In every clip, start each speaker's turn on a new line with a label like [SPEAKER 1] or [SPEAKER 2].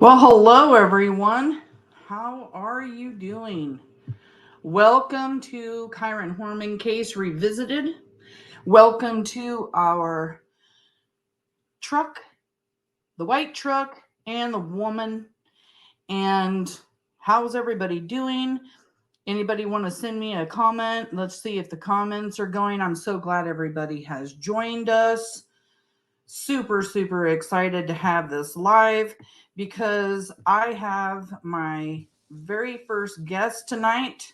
[SPEAKER 1] Well, hello everyone. How are you doing? Welcome to Kyron Horman Case Revisited. Welcome to our truck, the white truck, and the woman. And how's everybody doing? Anybody want to send me a comment? Let's see if the comments are going. I'm so glad everybody has joined us. Super, super excited to have this live because I have my very first guest tonight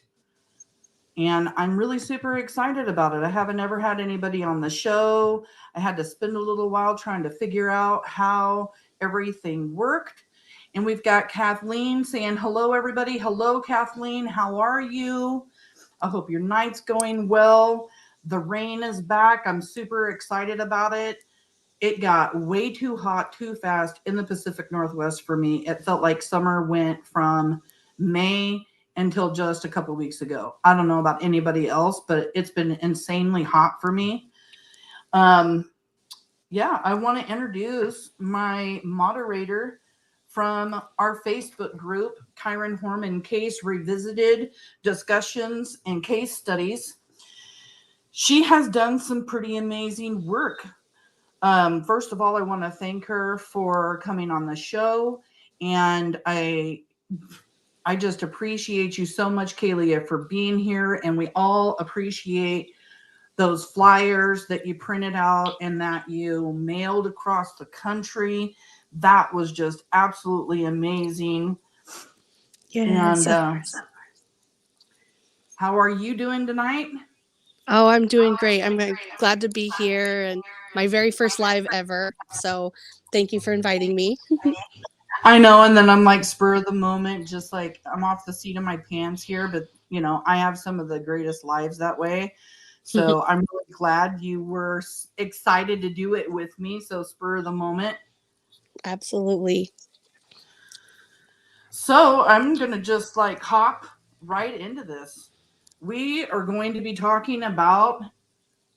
[SPEAKER 1] and I'm really super excited about it. I haven't ever had anybody on the show. I had to spend a little while trying to figure out how everything worked. And we've got Kathleen saying, hello, everybody. Hello, Kathleen. How are you? I hope your night's going well. The rain is back. I'm super excited about it. It got way too hot too fast in the Pacific Northwest for me. It felt like summer went from May until just a couple weeks ago. I don't know about anybody else, but it's been insanely hot for me. Yeah, I want to introduce my moderator from our Facebook group, Kyron Horman Case Revisited Discussions and Case Studies. She has done some pretty amazing work. First of all, I want to thank her for coming on the show, and I just appreciate you so much, Kalia, for being here, and we all appreciate those flyers that you printed out and that you mailed across the country. That was just absolutely amazing.
[SPEAKER 2] Yes.
[SPEAKER 1] And how are you doing tonight?
[SPEAKER 2] Oh, I'm doing great. I'm glad to be here and my very first live ever. So thank you for inviting me.
[SPEAKER 1] I know, and then I'm like spur of the moment, just like I'm off the seat of my pants here, but I have some of the greatest lives that way. So I'm really glad you were excited to do it with me. So spur of the moment.
[SPEAKER 2] Absolutely.
[SPEAKER 1] So I'm going to just like hop right into this. We are going to be talking about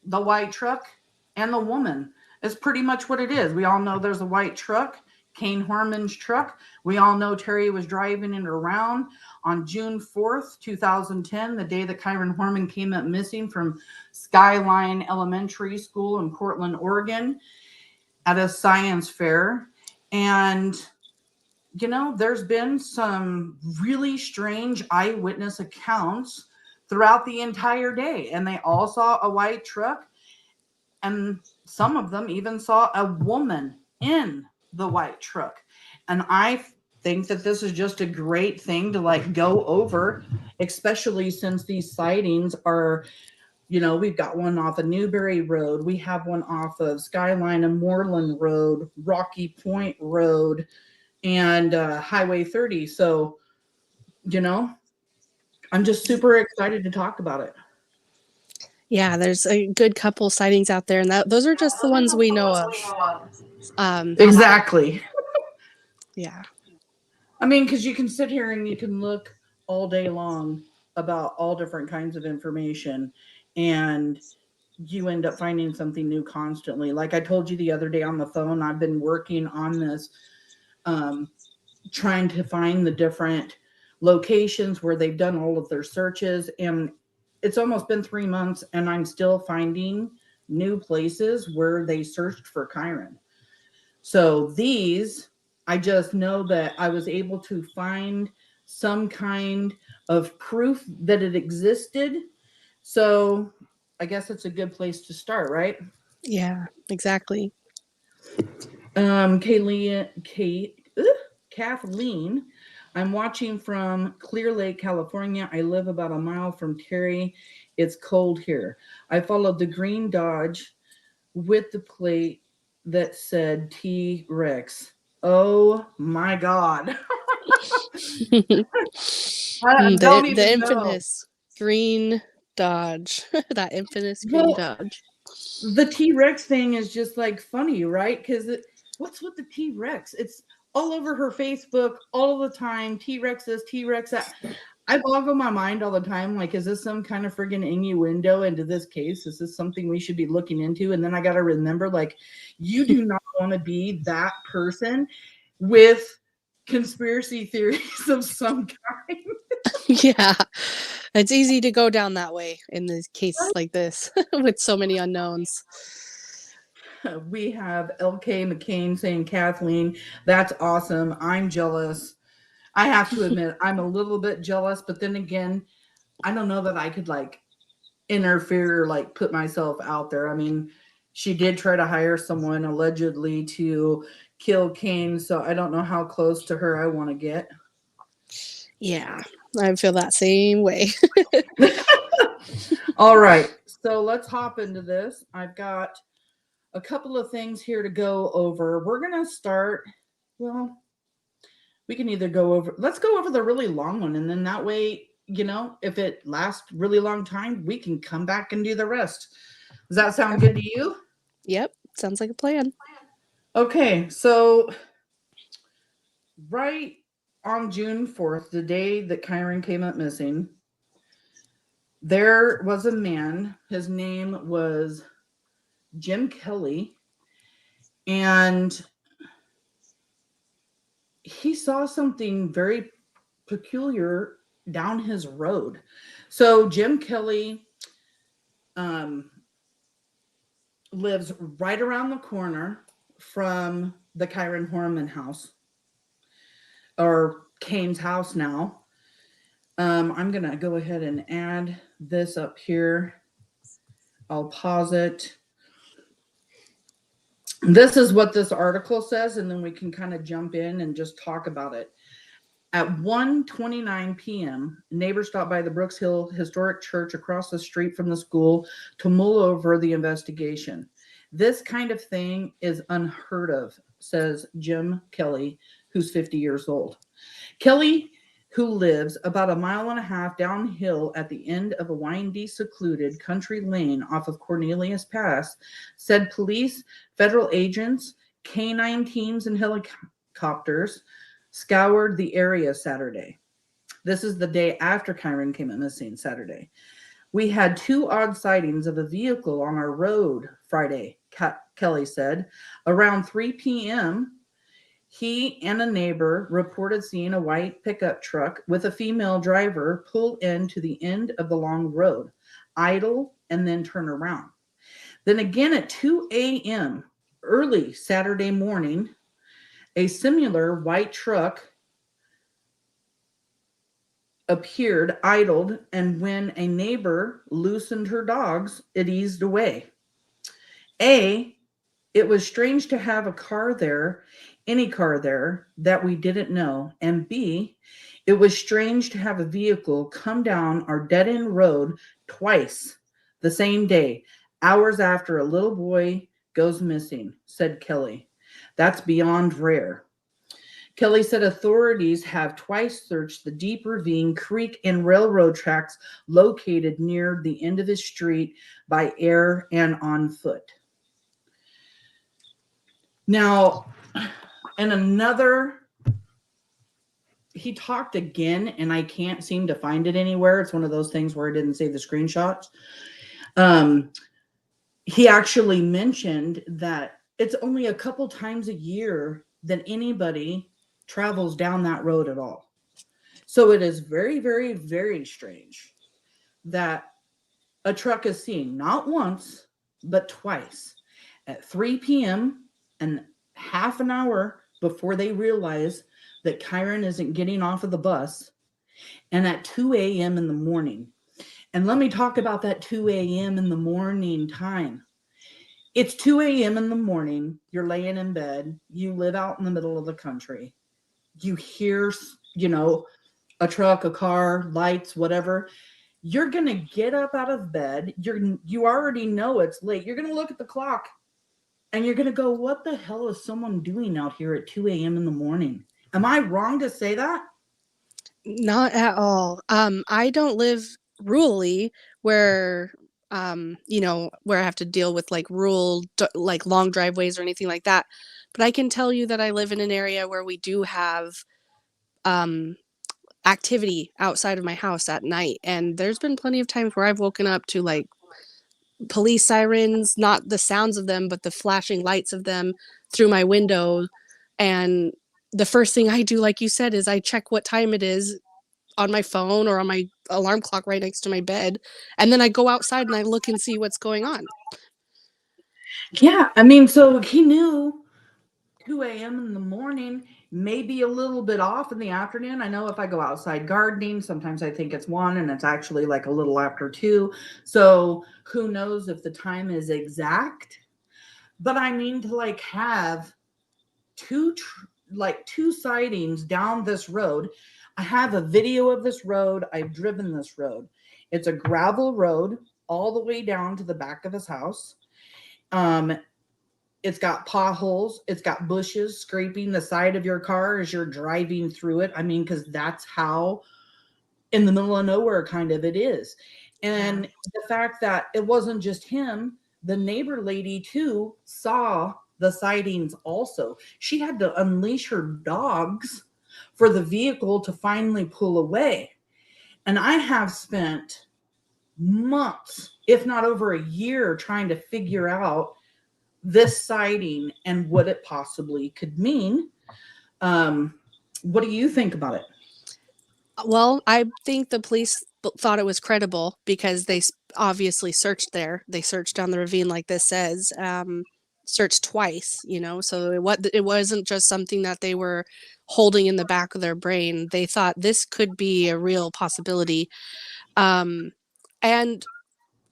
[SPEAKER 1] the white truck and the woman. It's pretty much what it is. We all know there's a white truck, Kane Horman's truck. We all know Terri was driving it around on June 4th, 2010, the day that Kyron Horman came up missing from Skyline Elementary School in Portland, Oregon at a science fair. And there's been some really strange eyewitness accounts throughout the entire day, and they all saw a white truck, and some of them even saw a woman in the white truck. And I think that this is just a great thing to like go over, especially since these sightings are, we've got one off of Newberry Road, we have one off of Skyline and Moulton Road, Rocky Point Road, and Highway 30. So, I'm just super excited to talk about it.
[SPEAKER 2] Yeah, there's a good couple sightings out there, and those are just the ones we know of.
[SPEAKER 1] Exactly.
[SPEAKER 2] Yeah.
[SPEAKER 1] I mean, because you can sit here and you can look all day long about all different kinds of information, and you end up finding something new constantly. Like I told you the other day on the phone, I've been working on this, trying to find the different locations where they've done all of their searches. And it's almost been 3 months, and I'm still finding new places where they searched for Kyron. So these, I just know that I was able to find some kind of proof that it existed. So I guess it's a good place to start, right?
[SPEAKER 2] Yeah, exactly.
[SPEAKER 1] Kathleen, I'm watching from Clear Lake, California. I live about a mile from Terri. It's cold here. I followed the green Dodge with the plate that said T Rex. Oh my God. I don't
[SPEAKER 2] the
[SPEAKER 1] even know.
[SPEAKER 2] infamous green Dodge. That infamous green Dodge.
[SPEAKER 1] The T Rex thing is just like funny, right? Because what's with the T Rex? It's all over her Facebook all the time. T Rex this, T Rex that. I boggle my mind all the time. Like, is this some kind of friggin' innuendo into this case? Is this something we should be looking into? And then I got to remember, like, you do not want to be that person with conspiracy theories of some kind.
[SPEAKER 2] Yeah, it's easy to go down that way in this case like this with so many unknowns.
[SPEAKER 1] We have LK McCain saying, Kathleen, that's awesome. I'm jealous. I have to admit, I'm a little bit jealous, but then again, I don't know that I could like interfere, like put myself out there. I mean, she did try to hire someone allegedly to kill Kane, so I don't know how close to her I want to get.
[SPEAKER 2] Yeah, I feel that same way.
[SPEAKER 1] All right, so let's hop into this. I've got a couple of things here to go over. We're going to start, well, we can either go over, let's go over the really long one, and then that way, you know, if it lasts really long time, we can come back and do the rest. Does that sound good to you?
[SPEAKER 2] Yep, sounds like a plan.
[SPEAKER 1] Okay, so right on June 4th, the day that Kyron came up missing, there was a man. His name was Jim Kelly, and he saw something very peculiar down his road. So Jim Kelly lives right around the corner from the Kyron Horman house, or Kane's house now. I'm going to go ahead and add this up here. I'll pause it. This is what this article says, and then we can kind of jump in and just talk about it. At 1:29 p.m., neighbors stopped by the Brooks Hill Historic Church across the street from the school to mull over the investigation. This kind of thing is unheard of, says Jim Kelly, who's 50 years old. Kelly, who lives about a mile and a half downhill at the end of a windy, secluded country lane off of Cornelius Pass, said police, federal agents, canine teams, and helicopters scoured the area Saturday. This is the day after Kyron came up missing, Saturday. We had 2 odd sightings of a vehicle on our road Friday, Kelly said. Around 3 p.m., he and a neighbor reported seeing a white pickup truck with a female driver pull into the end of the long road, idle, and then turn around. Then again at 2 a.m., early Saturday morning, a similar white truck appeared, idled, and when a neighbor loosened her dogs, it eased away. It was strange to have a car there, any car there, that we didn't know. And B, it was strange to have a vehicle come down our dead-end road twice the same day, hours after a little boy goes missing, said Kelly. That's beyond rare. Kelly said authorities have twice searched the deep ravine, creek, and railroad tracks located near the end of his street by air and on foot. Now, and another, he talked again, and I can't seem to find it anywhere. It's one of those things where I didn't save the screenshots. He actually mentioned that it's only a couple times a year that anybody travels down that road at all. So it is very, very, very strange that a truck is seen not once, but twice at 3 p.m. and half an hour before they realize that Kyron isn't getting off of the bus, and at 2 a.m. in the morning. And let me talk about that 2 a.m. in the morning time. It's 2 a.m. in the morning. You're laying in bed. You live out in the middle of the country. You hear, a truck, a car, lights, whatever. You're going to get up out of bed. You already know it's late. You're going to look at the clock and you're going to go, what the hell is someone doing out here at 2 a.m. in the morning? Am I wrong to say that?
[SPEAKER 2] Not at all. I don't live rurally where where I have to deal with like rural, like long driveways or anything like that. But I can tell you that I live in an area where we do have activity outside of my house at night. And there's been plenty of times where I've woken up to like police sirens, not the sounds of them, but the flashing lights of them through my window. And the first thing I do, like you said, is I check what time it is on my phone or on my alarm clock right next to my bed. And then I go outside and I look and see what's going on.
[SPEAKER 1] Yeah, I mean, so he knew 2 a.m. in the morning, maybe a little bit off in the afternoon. I know if I go outside gardening, sometimes I think it's 1 and it's actually like a little after 2. So who knows if the time is exact. But I mean, to like have two sightings down this road. I have a video of this road. I've driven this road. It's a gravel road all the way down to the back of his house. It's got potholes. It's got bushes scraping the side of your car as you're driving through it. I mean, because that's how in the middle of nowhere kind of it is. And the fact that it wasn't just him, the neighbor lady too saw the sightings also. She had to unleash her dogs for the vehicle to finally pull away. And I have spent months, if not over a year, trying to figure out this sighting and what it possibly could mean. What do you think about it?
[SPEAKER 2] Well, I think the police thought it was credible because they obviously searched there. They searched down the ravine, like this says, searched twice, you know, so it wasn't just something that they were holding in the back of their brain. They thought this could be a real possibility. And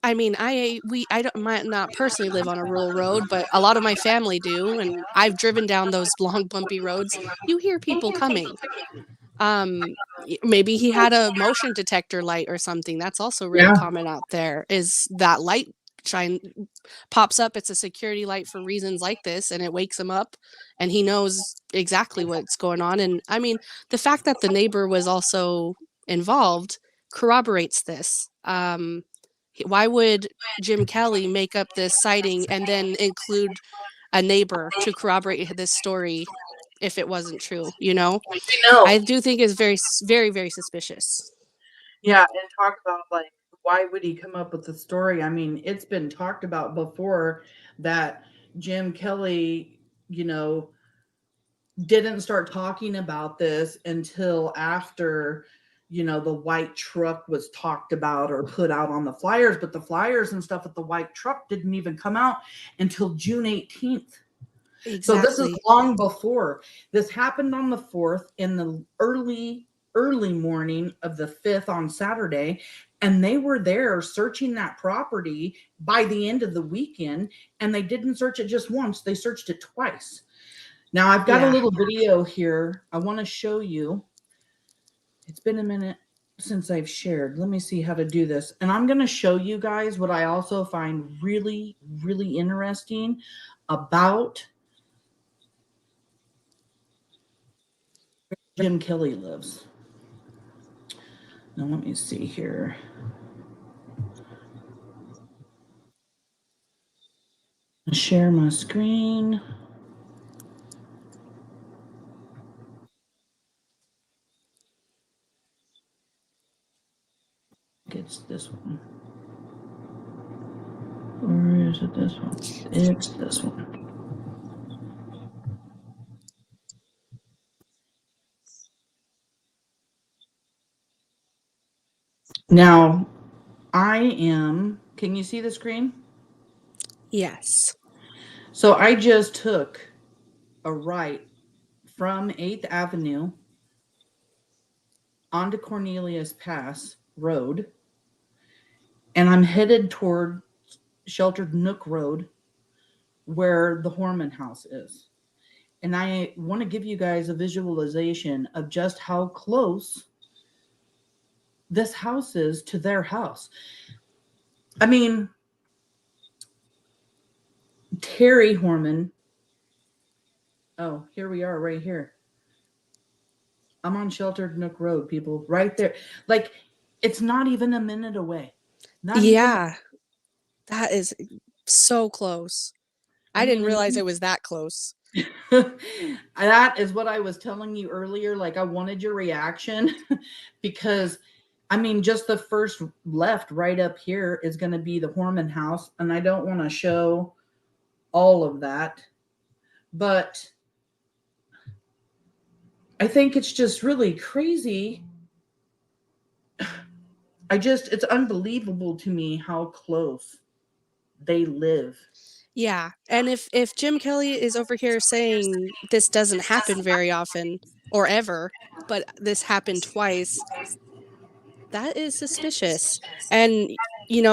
[SPEAKER 2] I mean, I don't, might not personally live on a rural road, but a lot of my family do, and I've driven down those long, bumpy roads. You hear people coming. Maybe he had a motion detector light or something. That's also really
[SPEAKER 1] Yeah.
[SPEAKER 2] common out there. Is that light shine pops up? It's a security light for reasons like this, and it wakes him up, and he knows exactly what's going on. And I mean, the fact that the neighbor was also involved corroborates this. Why would Jim Kelly make up this sighting and then include a neighbor to corroborate this story if it wasn't true, you know?
[SPEAKER 1] I know.
[SPEAKER 2] I do think it's very, very, very suspicious.
[SPEAKER 1] Yeah, and talk about like why would he come up with the story? I mean, it's been talked about before that Jim Kelly, you know, didn't start talking about this until after, you know, the white truck was talked about or put out on the flyers, but the flyers and stuff with the white truck didn't even come out until June 18th. So this is
[SPEAKER 2] Exactly.
[SPEAKER 1] long before. This happened on the 4th in the early morning of the 5th on Saturday, and they were there searching that property by the end of the weekend, and they didn't search it just once, they searched it twice. Now I've got a
[SPEAKER 2] Yeah.
[SPEAKER 1] little video here I want to show you. It's been a minute since I've shared. Let me see how to do this. And I'm going to show you guys what I also find really, really interesting about Jim Kelly lives. Now let me see here. Share my screen. It's this one. Or is it this one? It's this one. Now, can you see the screen?
[SPEAKER 2] Yes.
[SPEAKER 1] So I just took a right from 8th Avenue onto Cornelius Pass Road, and I'm headed toward Sheltered Nook Road where the Horman house is. And I want to give you guys a visualization of just how close this house is to their house. I mean, Terri Horman. Oh, here we are right here. I'm on Sheltered Nook Road, people, right there. Like, it's not even a minute away. Not
[SPEAKER 2] Yeah. That is so close.
[SPEAKER 1] I
[SPEAKER 2] I didn't
[SPEAKER 1] mean,
[SPEAKER 2] realize it was that close.
[SPEAKER 1] that is what I was telling you earlier. Like, I wanted your reaction because, I mean, just the first left right up here is going to be the Horman house. And I don't want to show all of that. But I think it's just really crazy. It's unbelievable to me how close they live.
[SPEAKER 2] Yeah. And if Jim Kelly is over here saying this doesn't happen very often or ever, but this happened twice, that is suspicious. And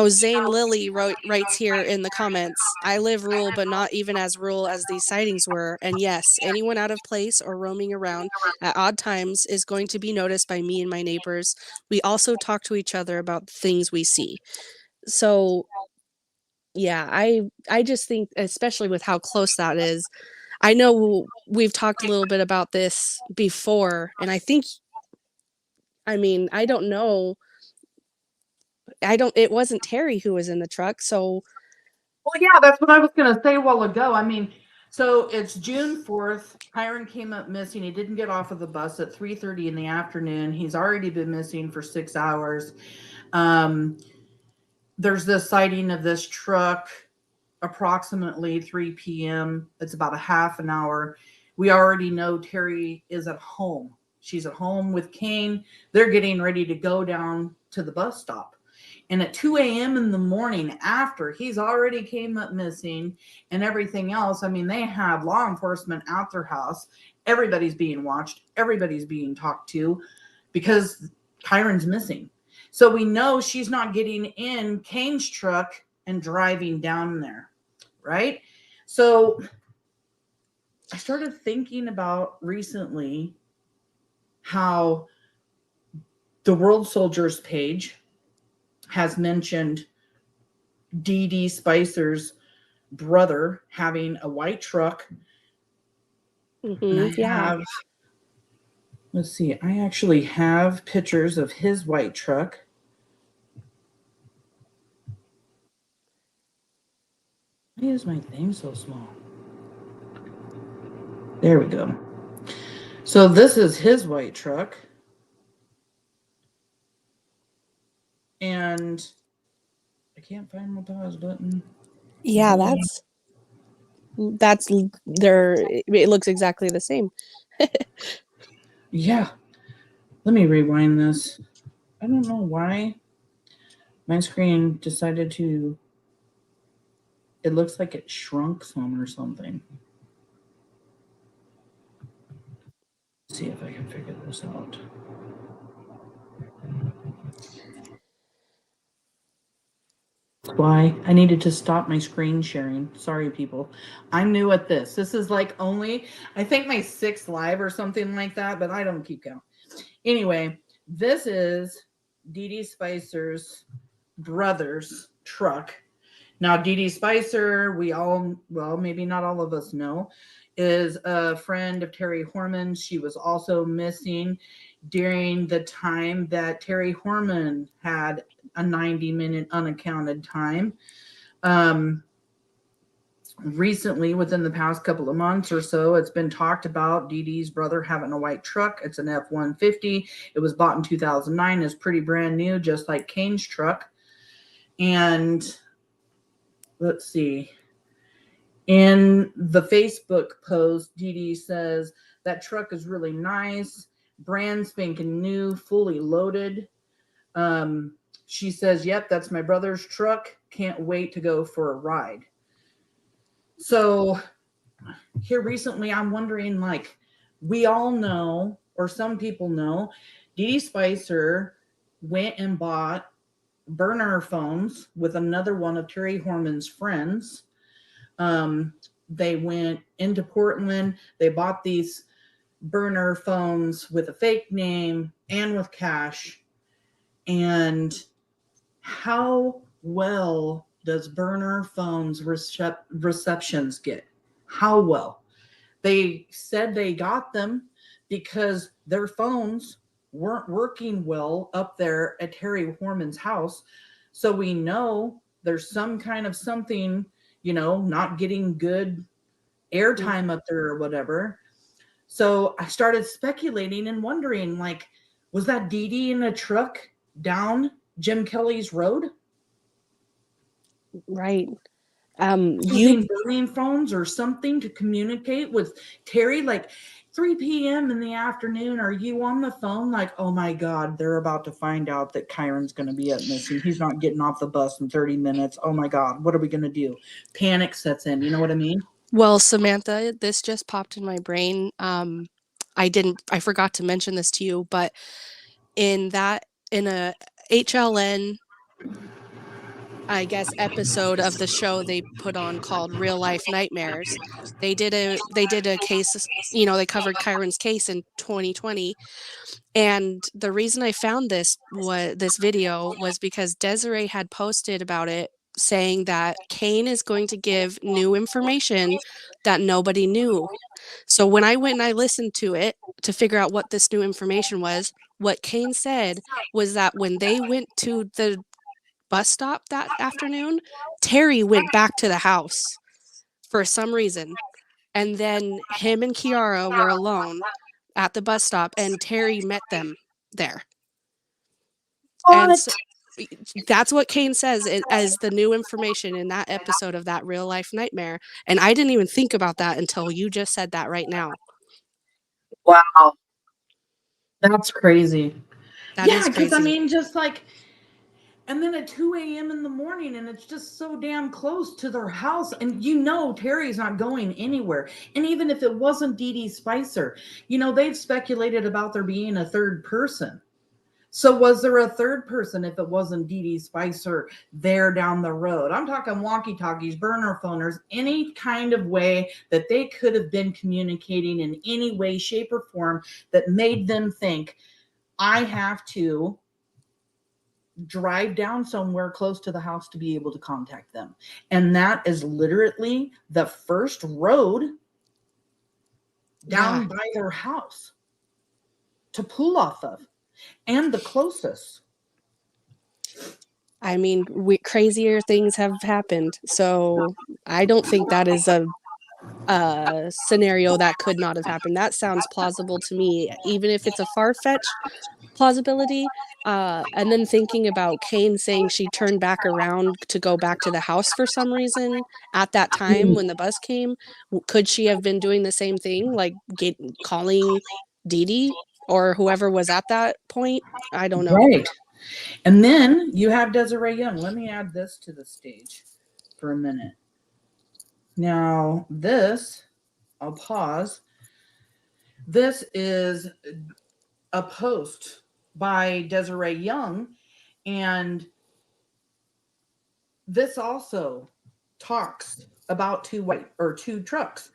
[SPEAKER 2] Zane Lilly writes here in the comments, I live rural, but not even as rural as these sightings were. And yes, anyone out of place or roaming around at odd times is going to be noticed by me and my neighbors. We also talk to each other about the things we see. So yeah, I just think, especially with how close that is, I know we've talked a little bit about this before, and I think, I mean, I don't know, it wasn't Terri who was in the truck, so
[SPEAKER 1] Well, yeah, that's what I was going to say a while ago. I mean, so it's June 4th. Kyron came up missing. He didn't get off of the bus at 3:30 in the afternoon. He's already been missing for 6 hours. Um, there's this sighting of this truck approximately 3 p.m. It's about a half an hour. We already know Terri is at home. She's at home with Kane. They're getting ready to go down to the bus stop. And at 2 a.m. in the morning, after he's already came up missing and everything else, I mean, they have law enforcement at their house. Everybody's being watched. Everybody's being talked to because Kyron's missing. So we know she's not getting in Kane's truck and driving down there, right? So I started thinking about recently how the World Soldiers page has mentioned Dede Spicher's brother having a white truck. And I
[SPEAKER 2] yeah.
[SPEAKER 1] have, let's see, I actually have pictures of his white truck. Why is my thing so small? There we go. So this is his white truck. And I can't find my pause button.
[SPEAKER 2] Yeah, that's there. It looks exactly the same.
[SPEAKER 1] Yeah. Let me rewind this. I don't know why my screen decided to. It looks like it shrunk some or something. Let's see if I can figure this out. Why I needed to stop my screen sharing. Sorry, people. I'm new at this. This is like only, I think, my sixth live or something like that, but I don't keep count. Anyway, this is Dede Spicher's brother's truck. Now, Dede Spicher, we all, well, maybe not all of us know, is a friend of Terri Horman. She was also missing during the time that Terri Horman had a 90-minute unaccounted time. Recently, within the past couple of months or so, it's been talked about Dede's brother having a white truck. It's an F-150. It was bought in 2009. It's pretty brand new, just like Kane's truck. And let's see. In the Facebook post, Dede says, that truck is really nice, brand spanking new, fully loaded. She says, yep, that's my brother's truck. Can't wait to go for a ride. So here recently, I'm wondering, like, we all know, or some people know, Dede Spicher went and bought burner phones with another one of Terri Horman's friends. They went into Portland. They bought these burner phones with a fake name and with cash. And how well does burner phones receptions get? How well? They said they got them because their phones weren't working well up there at Terri Horman's house. So we know there's some kind of something, not getting good airtime up there or whatever. So I started speculating and wondering, like, was that Dede in a truck down Jim Kelly's road?
[SPEAKER 2] Right.
[SPEAKER 1] Using burning phones or something to communicate with Terri? Like, 3 p.m. in the afternoon, are you on the phone like, oh my God, they're about to find out that Kyron's going to be up missing. He's not getting off the bus in 30 minutes. Oh my God, what are we going to do? Panic sets in. You know what I mean?
[SPEAKER 2] Well, Samantha, this just popped in my brain. I forgot to mention this to you, but in a HLN, I guess, episode of the show they put on called Real Life Nightmares, they did a case, they covered Kyron's case in 2020. And the reason I found this video was because Desiree had posted about it, saying that Kane is going to give new information that nobody knew. So when I went and I listened to it to figure out what this new information was, what Kane said was that when they went to the bus stop that afternoon, Terri went back to the house for some reason. And then him and Kiara were alone at the bus stop, and Terri met them there. And so, that's what Kane says as the new information in that episode of that Real Life Nightmare. And I didn't even think about that until you just said that right now.
[SPEAKER 1] Wow. That's crazy.
[SPEAKER 2] That
[SPEAKER 1] Yeah,
[SPEAKER 2] is
[SPEAKER 1] because I
[SPEAKER 2] crazy.
[SPEAKER 1] mean, just like, and then at 2 a.m. in the morning, and it's just so damn close to their house. And Terry's not going anywhere. And even if it wasn't Dede Spicher, they've speculated about there being a third person. So was there a third person if it wasn't Dede Spicher there down the road? I'm talking walkie-talkies, burner phoners, any kind of way that they could have been communicating in any way, shape, or form that made them think, I have to drive down somewhere close to the house to be able to contact them. And that is literally the first road down by their house to pull off of, and the closest.
[SPEAKER 2] I mean, crazier things have happened. So I don't think that is a scenario that could not have happened. That sounds plausible to me, even if it's a far-fetched plausibility. And then thinking about Kane saying she turned back around to go back to the house for some reason at that time when the bus came. Could she have been doing the same thing, like calling Dede or whoever was at that point? I don't know.
[SPEAKER 1] Right. And then you have Desiree Young. Let me add this to the stage for a minute. Now, I'll pause. This is a post by Desiree Young, and this also talks about two trucks.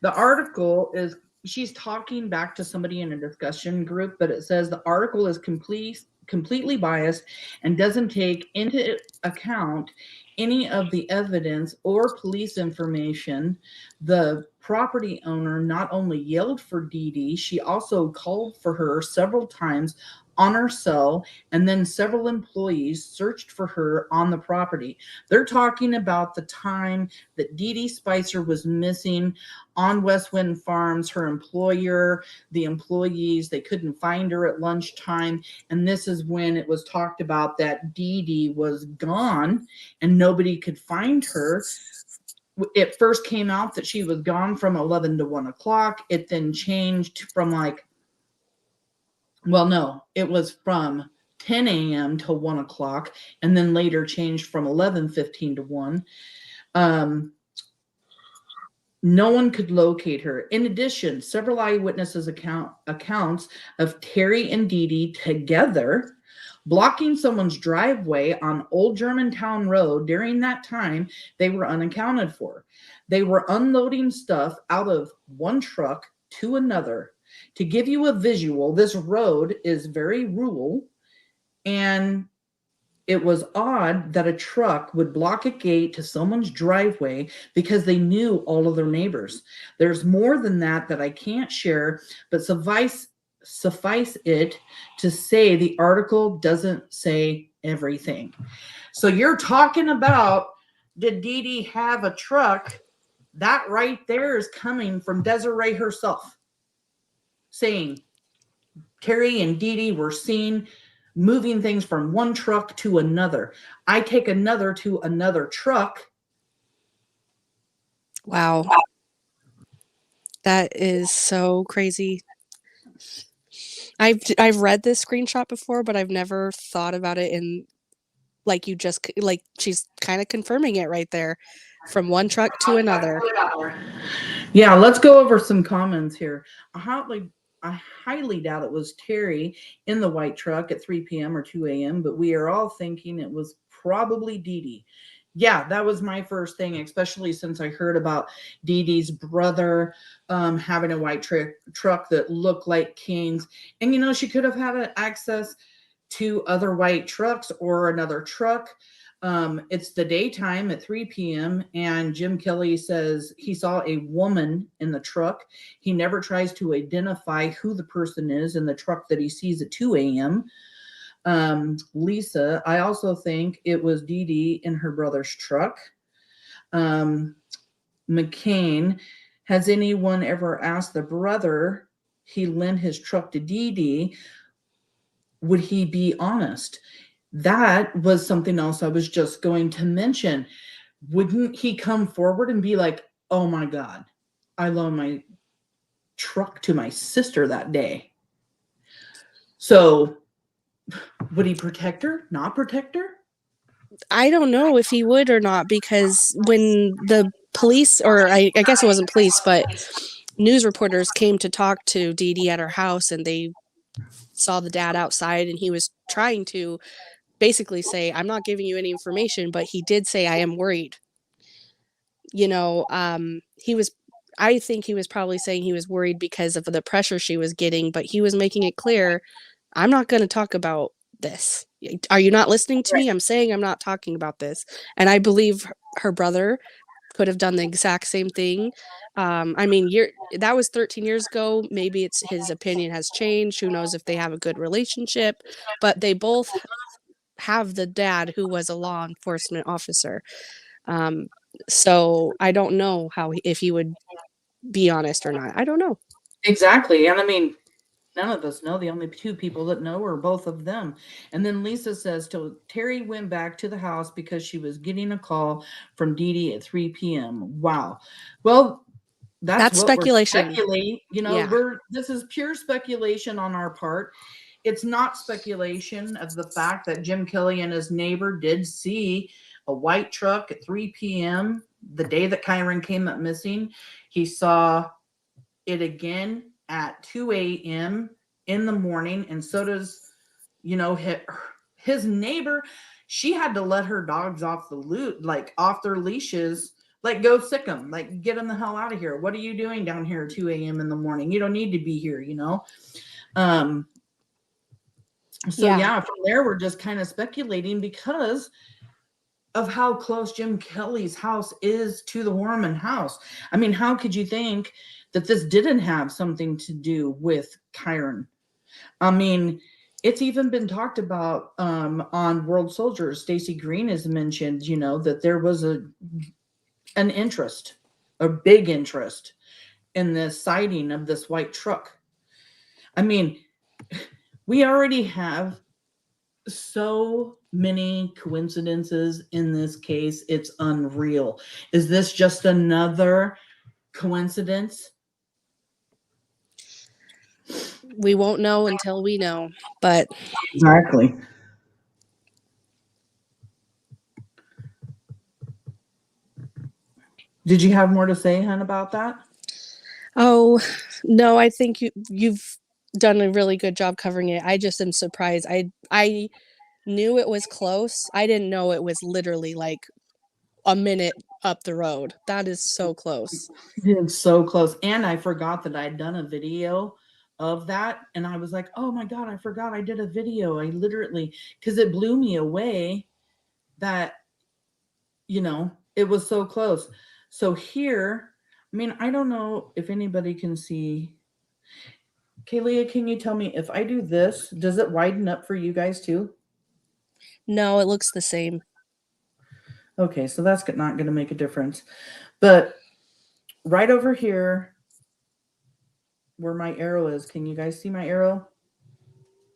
[SPEAKER 1] The article is, she's talking back to somebody in a discussion group, but it says the article is completely biased and doesn't take into account any of the evidence or police information. The property owner not only yelled for Dede, she also called for her several times on her cell, and then several employees searched for her on the property. They're talking about the time that Dede Spicher was missing on West Wind Farms. Her employer, the employees, they couldn't find her at lunchtime. And this is when it was talked about that Dede was gone and nobody could find her. It first came out that she was gone from 11 to 1 o'clock. It then changed from it was from 10 a.m. to 1 o'clock, and then later changed from 11:15 to 1. No one could locate her. In addition, several eyewitnesses accounts of Terri and Dede together blocking someone's driveway on Old Germantown Road. During that time, they were unaccounted for. They were unloading stuff out of one truck to another. To give you a visual, this road is very rural, and it was odd that a truck would block a gate to someone's driveway because they knew all of their neighbors. There's more than that I can't share, but suffice it to say the article doesn't say everything. So you're talking about, did Dede have a truck? That right there is coming from Desiree herself, saying Terri and Dede were seen moving things from one truck to another. I take another to another truck.
[SPEAKER 2] Wow. That is so crazy. I've read this screenshot before, but I've never thought about it in like she's kind of confirming it right there from one truck to another.
[SPEAKER 1] Yeah, let's go over some comments here. I highly doubt it was Terri in the white truck at 3 p.m. or 2 a.m., but we are all thinking it was probably Dede. Yeah, that was my first thing, especially since I heard about Dede's brother having a white truck that looked like King's. And, she could have had access to other white trucks or another truck. It's the daytime at 3 p.m. and Jim Kelly says he saw a woman in the truck. He never tries to identify who the person is in the truck that he sees at 2 a.m. Lisa, I also think it was Dede in her brother's truck. McCain, has anyone ever asked the brother he lent his truck to Dede, would he be honest? That was something else I was just going to mention. Wouldn't he come forward and be like, oh my God, I loaned my truck to my sister that day? So would he protect her? Not protect her?
[SPEAKER 2] I don't know if he would or not, because when the police, or I guess it wasn't police, but news reporters came to talk to Dede at her house, and they saw the dad outside, and he was trying to basically say, I'm not giving you any information, but he did say, I am worried. I think he was probably saying he was worried because of the pressure she was getting, but he was making it clear, I'm not going to talk about this. Are you not listening to me? I'm saying I'm not talking about this. And I believe her brother could have done the exact same thing. That was 13 years ago. Maybe his opinion has changed. Who knows if they have a good relationship, but they both have the dad who was a law enforcement officer. So I don't know if he would be honest or not. I don't know.
[SPEAKER 1] Exactly. And I mean, none of us know. The only two people that know are both of them. And then Lisa says Terri went back to the house because she was getting a call from Dede at 3 p.m. Wow. Well, that's what
[SPEAKER 2] speculation.
[SPEAKER 1] We're speculating.
[SPEAKER 2] Yeah.
[SPEAKER 1] This is pure speculation on our part. It's not speculation of the fact that Jim Kelly and his neighbor did see a white truck at 3 p.m. the day that Kyron came up missing. He saw it again at 2 a.m. in the morning, and so does, his neighbor. She had to let her dogs off off their leashes, like go sick them, like get them the hell out of here. What are you doing down here at 2 a.m. in the morning? You don't need to be here, yeah, from there we're just kind of speculating because of how close Jim Kelly's house is to the Horman house. I mean, how could you think that this didn't have something to do with Kyron? I mean, it's even been talked about on World Soldiers. Stacey Green has mentioned, that there was an interest, a big interest in the sighting of this white truck. I mean, we already have so many coincidences in this case. It's unreal. Is this just another coincidence?
[SPEAKER 2] We won't know until we know, but
[SPEAKER 1] Exactly. Did you have more to say, hun, about that?
[SPEAKER 2] Oh, no, I think you've done a really good job covering it. I just am surprised. I knew it was close. I didn't know it was literally like a minute up the road. That is so close.
[SPEAKER 1] It's so close. And I forgot that I'd done a video of that. And I was like, oh my God, I forgot I did a video. I literally, because it blew me away that, it was so close. So here, I mean, I don't know if anybody can see. Kaylia, can you tell me if I do this, does it widen up for you guys too?
[SPEAKER 2] No, it looks the same.
[SPEAKER 1] Okay, so that's not going to make a difference. But right over here, where my arrow is, can you guys see my arrow?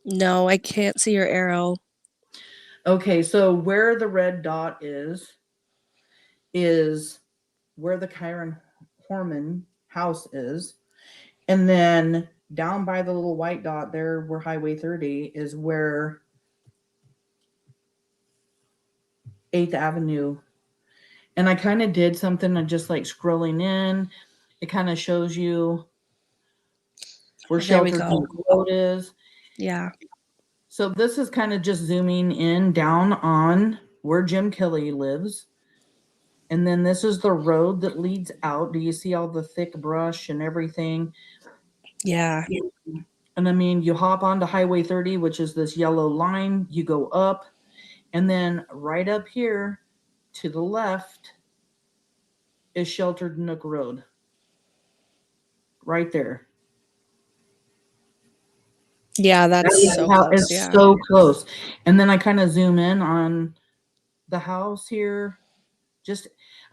[SPEAKER 2] No, I can't see your arrow.
[SPEAKER 1] Okay, so where the red dot is where the Kyron Horman house is. And then down by the little white dot there where Highway 30 is where 8th Avenue. And I kind of did something of just like scrolling in. It kind of shows you where
[SPEAKER 2] There we
[SPEAKER 1] Sheltered
[SPEAKER 2] go.
[SPEAKER 1] Road is.
[SPEAKER 2] Yeah.
[SPEAKER 1] So this is kind of just zooming in down on where Jim Kelly lives. And then this is the road that leads out. Do you see all the thick brush and everything?
[SPEAKER 2] Yeah.
[SPEAKER 1] And I mean, you hop onto Highway 30, which is this yellow line, you go up, and then right up here to the left is Sheltered Nook Road. Right there.
[SPEAKER 2] Yeah, that's so close.
[SPEAKER 1] It's
[SPEAKER 2] Yeah.
[SPEAKER 1] so close. And then I kind of zoom in on the house here.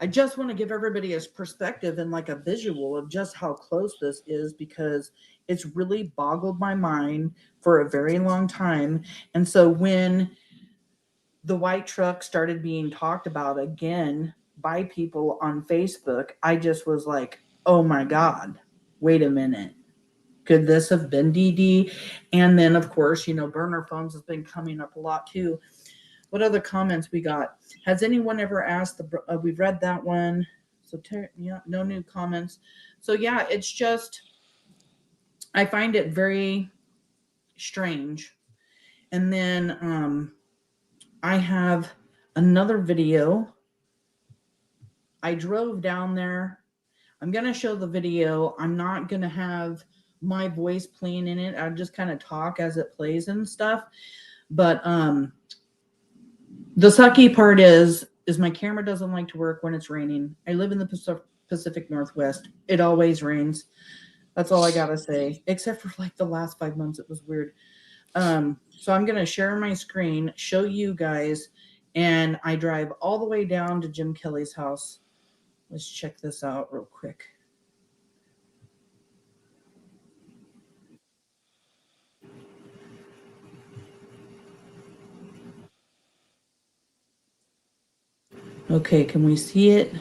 [SPEAKER 1] I just want to give everybody a perspective and like a visual of just how close this is, because it's really boggled my mind for a very long time. And so when the white truck started being talked about again by people on Facebook, I just was like, oh my God, wait a minute. Could this have been Dede? And then, of course, burner phones has been coming up a lot too. What other comments we got? Has anyone ever asked we've read that one. So yeah, no new comments. So yeah, it's just, I find it very strange. And then I have another video. I drove down there. I'm going to show the video. I'm not going to have my voice playing in it. I just kind of talk as it plays and stuff. But the sucky part is my camera doesn't like to work when it's raining. I live in the Pacific Northwest. It always rains. That's all I gotta say. Except for like the last 5 months, it was weird. So I'm gonna share my screen, show you guys, and I drive all the way down to Jim Kelly's house. Let's check this out real quick. Okay, can we see it?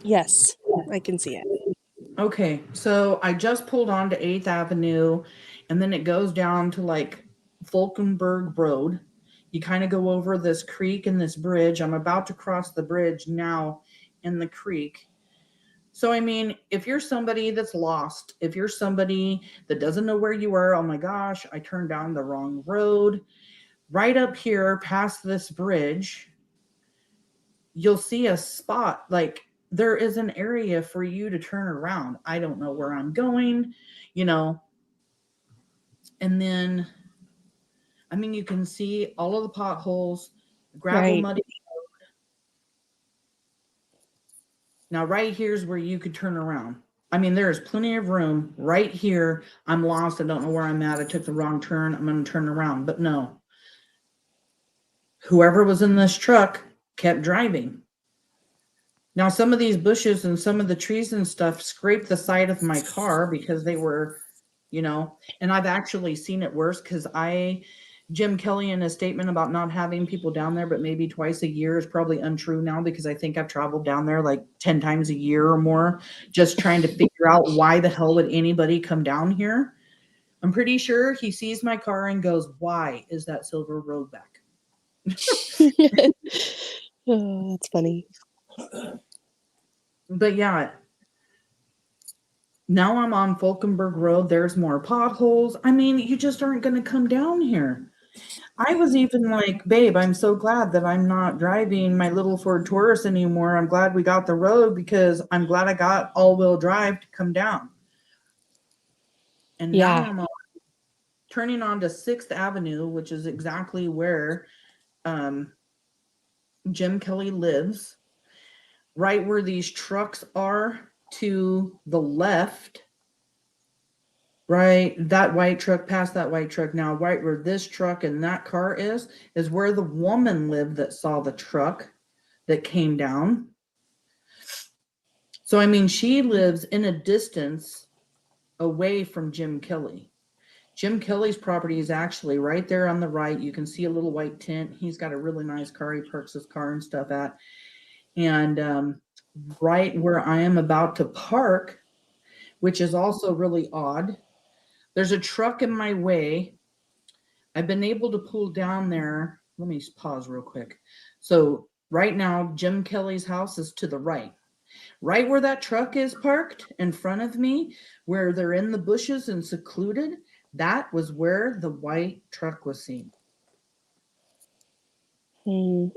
[SPEAKER 2] Yes, I can see it.
[SPEAKER 1] Okay, so I just pulled onto 8th Avenue, and then it goes down to like Falkenberg Road. You kind of go over this creek and this bridge. I'm about to cross the bridge now in the creek. So, I mean, if you're somebody that's lost, if you're somebody that doesn't know where you are, oh my gosh, I turned down the wrong road. Right up here past this bridge, you'll see a spot like there is an area for you to turn around. I don't know where I'm going, you know. And then, I mean, you can see all of the potholes, gravel,
[SPEAKER 2] Right.
[SPEAKER 1] muddy. Now, right here's where you could turn around. I mean, there is plenty of room right here. I'm lost. I don't know where I'm at. I took the wrong turn. I'm going to turn around. But no, whoever was in this truck kept driving. Now, some of these bushes and some of the trees and stuff scraped the side of my car because they were, and I've actually seen it worse because Jim Kelly in a statement about not having people down there, but maybe twice a year is probably untrue now, because I think I've traveled down there like 10 times a year or more, just trying to figure out why the hell would anybody come down here. I'm pretty sure he sees my car and goes, why is that silver road back?
[SPEAKER 2] Oh, that's funny.
[SPEAKER 1] But yeah, now I'm on Falkenberg Road. There's more potholes. I mean, you just aren't going to come down here. I was even like, babe, I'm so glad that I'm not driving my little Ford Taurus anymore. I'm glad we got the road, because I'm glad I got all-wheel drive to come down. And now I'm turning onto 6th Avenue, which is exactly where Jim Kelly lives. Right where these trucks are to the left. Right, that white truck, past that white truck now, right where this truck and that car is where the woman lived that saw the truck that came down. So, I mean, she lives in a distance away from Jim Kelly. Jim Kelly's property is actually right there on the right. You can see a little white tent. He's got a really nice car. He parks his car and stuff at. And right where I am about to park, which is also really odd. There's a truck in my way. I've been able to pull down there. Let me pause real quick. So right now, Jim Kelly's house is to the right. Right where that truck is parked in front of me, where they're in the bushes and secluded, that was where the white truck was seen.
[SPEAKER 2] Hmm.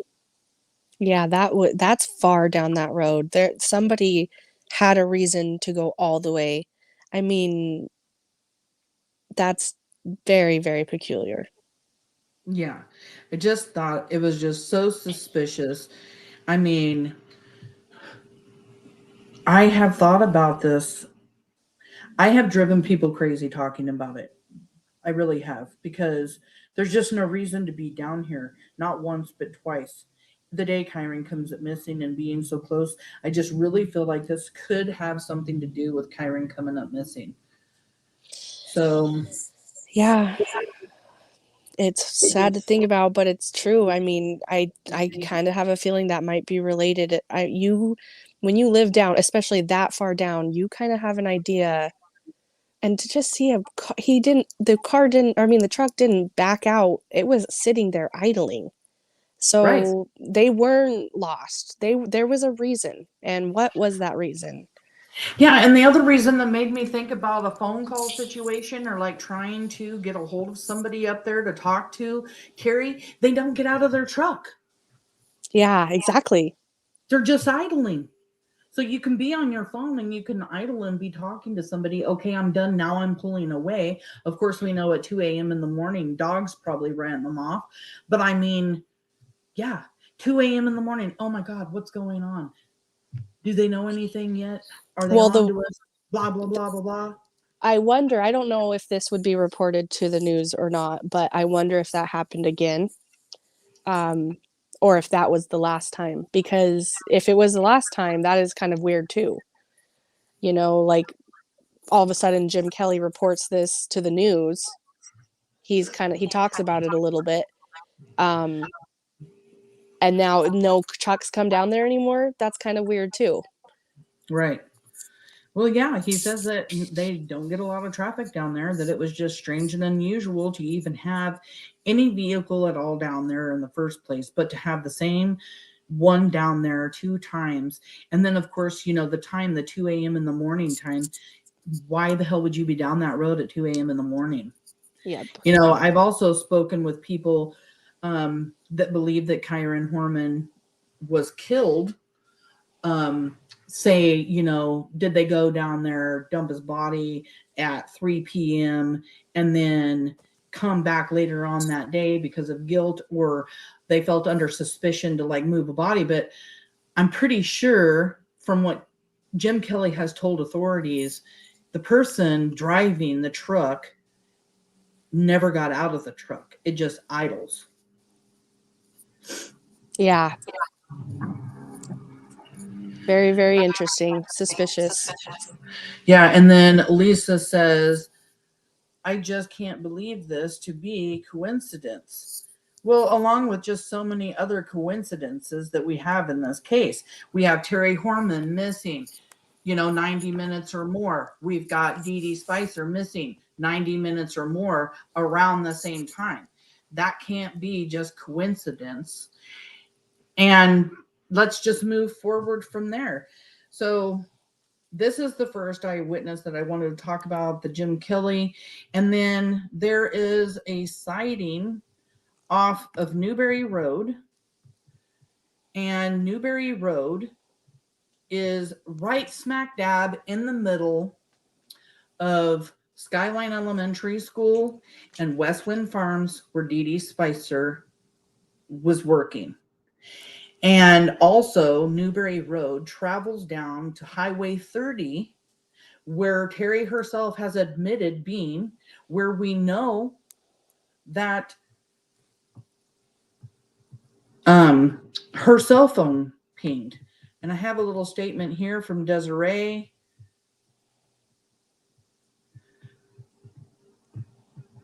[SPEAKER 2] Yeah, that's far down that road. There somebody had a reason to go all the way. I mean, that's very, very peculiar.
[SPEAKER 1] Yeah. I just thought it was just so suspicious. I mean, I have thought about this. I have driven people crazy talking about it. I really have, because there's just no reason to be down here, not once but twice. The day Kyron comes up missing and being so close, I just really feel like this could have something to do with Kyron coming up missing. So,
[SPEAKER 2] Yeah, it's sad to think about, but it's true. I mean, I kind of have a feeling that might be related. When you live down, especially that far down, you kind of have an idea. And to just see the car didn't, I mean, the truck didn't back out. It was sitting there idling.
[SPEAKER 1] right.
[SPEAKER 2] So they weren't lost. There was a reason. And what was that reason?
[SPEAKER 1] Yeah, and the other reason that made me think about a phone call situation or like trying to get a hold of somebody up there to talk to, Terry, they don't get out of their truck.
[SPEAKER 2] Yeah, exactly.
[SPEAKER 1] They're just idling. So you can be on your phone and you can idle and be talking to somebody. Okay, I'm done. Now I'm pulling away. Of course, we know at 2 a.m. in the morning, dogs probably ran them off. But I mean, yeah, 2 a.m. in the morning. Oh my God, what's going on? Do they know anything yet? Are they
[SPEAKER 2] Well,
[SPEAKER 1] on
[SPEAKER 2] the
[SPEAKER 1] to us? Blah, blah, blah, blah, blah.
[SPEAKER 2] I wonder, I don't know if this would be reported to the news or not, but I wonder if that happened again. Um, or if that was the last time. Because if it was the last time, that is kind of weird too. Like all of a sudden Jim Kelly reports this to the news. He talks about it a little bit. Um, and now no trucks come down there anymore. That's kind of weird too.
[SPEAKER 1] Right. Well, yeah, he says that they don't get a lot of traffic down there, that it was just strange and unusual to even have any vehicle at all down there in the first place, but to have the same one down there two times. And then, of course, the time, the 2 a.m. in the morning time, why the hell would you be down that road at 2 a.m. in the morning?
[SPEAKER 2] Yep.
[SPEAKER 1] I've also spoken with people that believe that Kyron Horman was killed. Say, did they go down there, dump his body at 3 p.m. and then come back later on that day because of guilt, or they felt under suspicion to like move a body? But I'm pretty sure from what Jim Kelly has told authorities, the person driving the truck never got out of the truck. It just idles.
[SPEAKER 2] Yeah. Very, very interesting. Suspicious.
[SPEAKER 1] Yeah, and then Lisa says, I just can't believe this to be coincidence. Well, along with just so many other coincidences that we have in this case, we have Terri Horman missing, 90 minutes or more. We've got Dede Spicher missing 90 minutes or more around the same time. That can't be just coincidence. And let's just move forward from there. So, this is the first eyewitness that I wanted to talk about, the Jim Kelly. And then there is a sighting off of Newberry Road. And Newberry Road is right smack dab in the middle of Skyline Elementary School and Westwind Farms, where Dede Spicher was working. And also, Newberry Road travels down to Highway 30, where Terri herself has admitted being, where we know that her cell phone pinged. And I have a little statement here from Desiree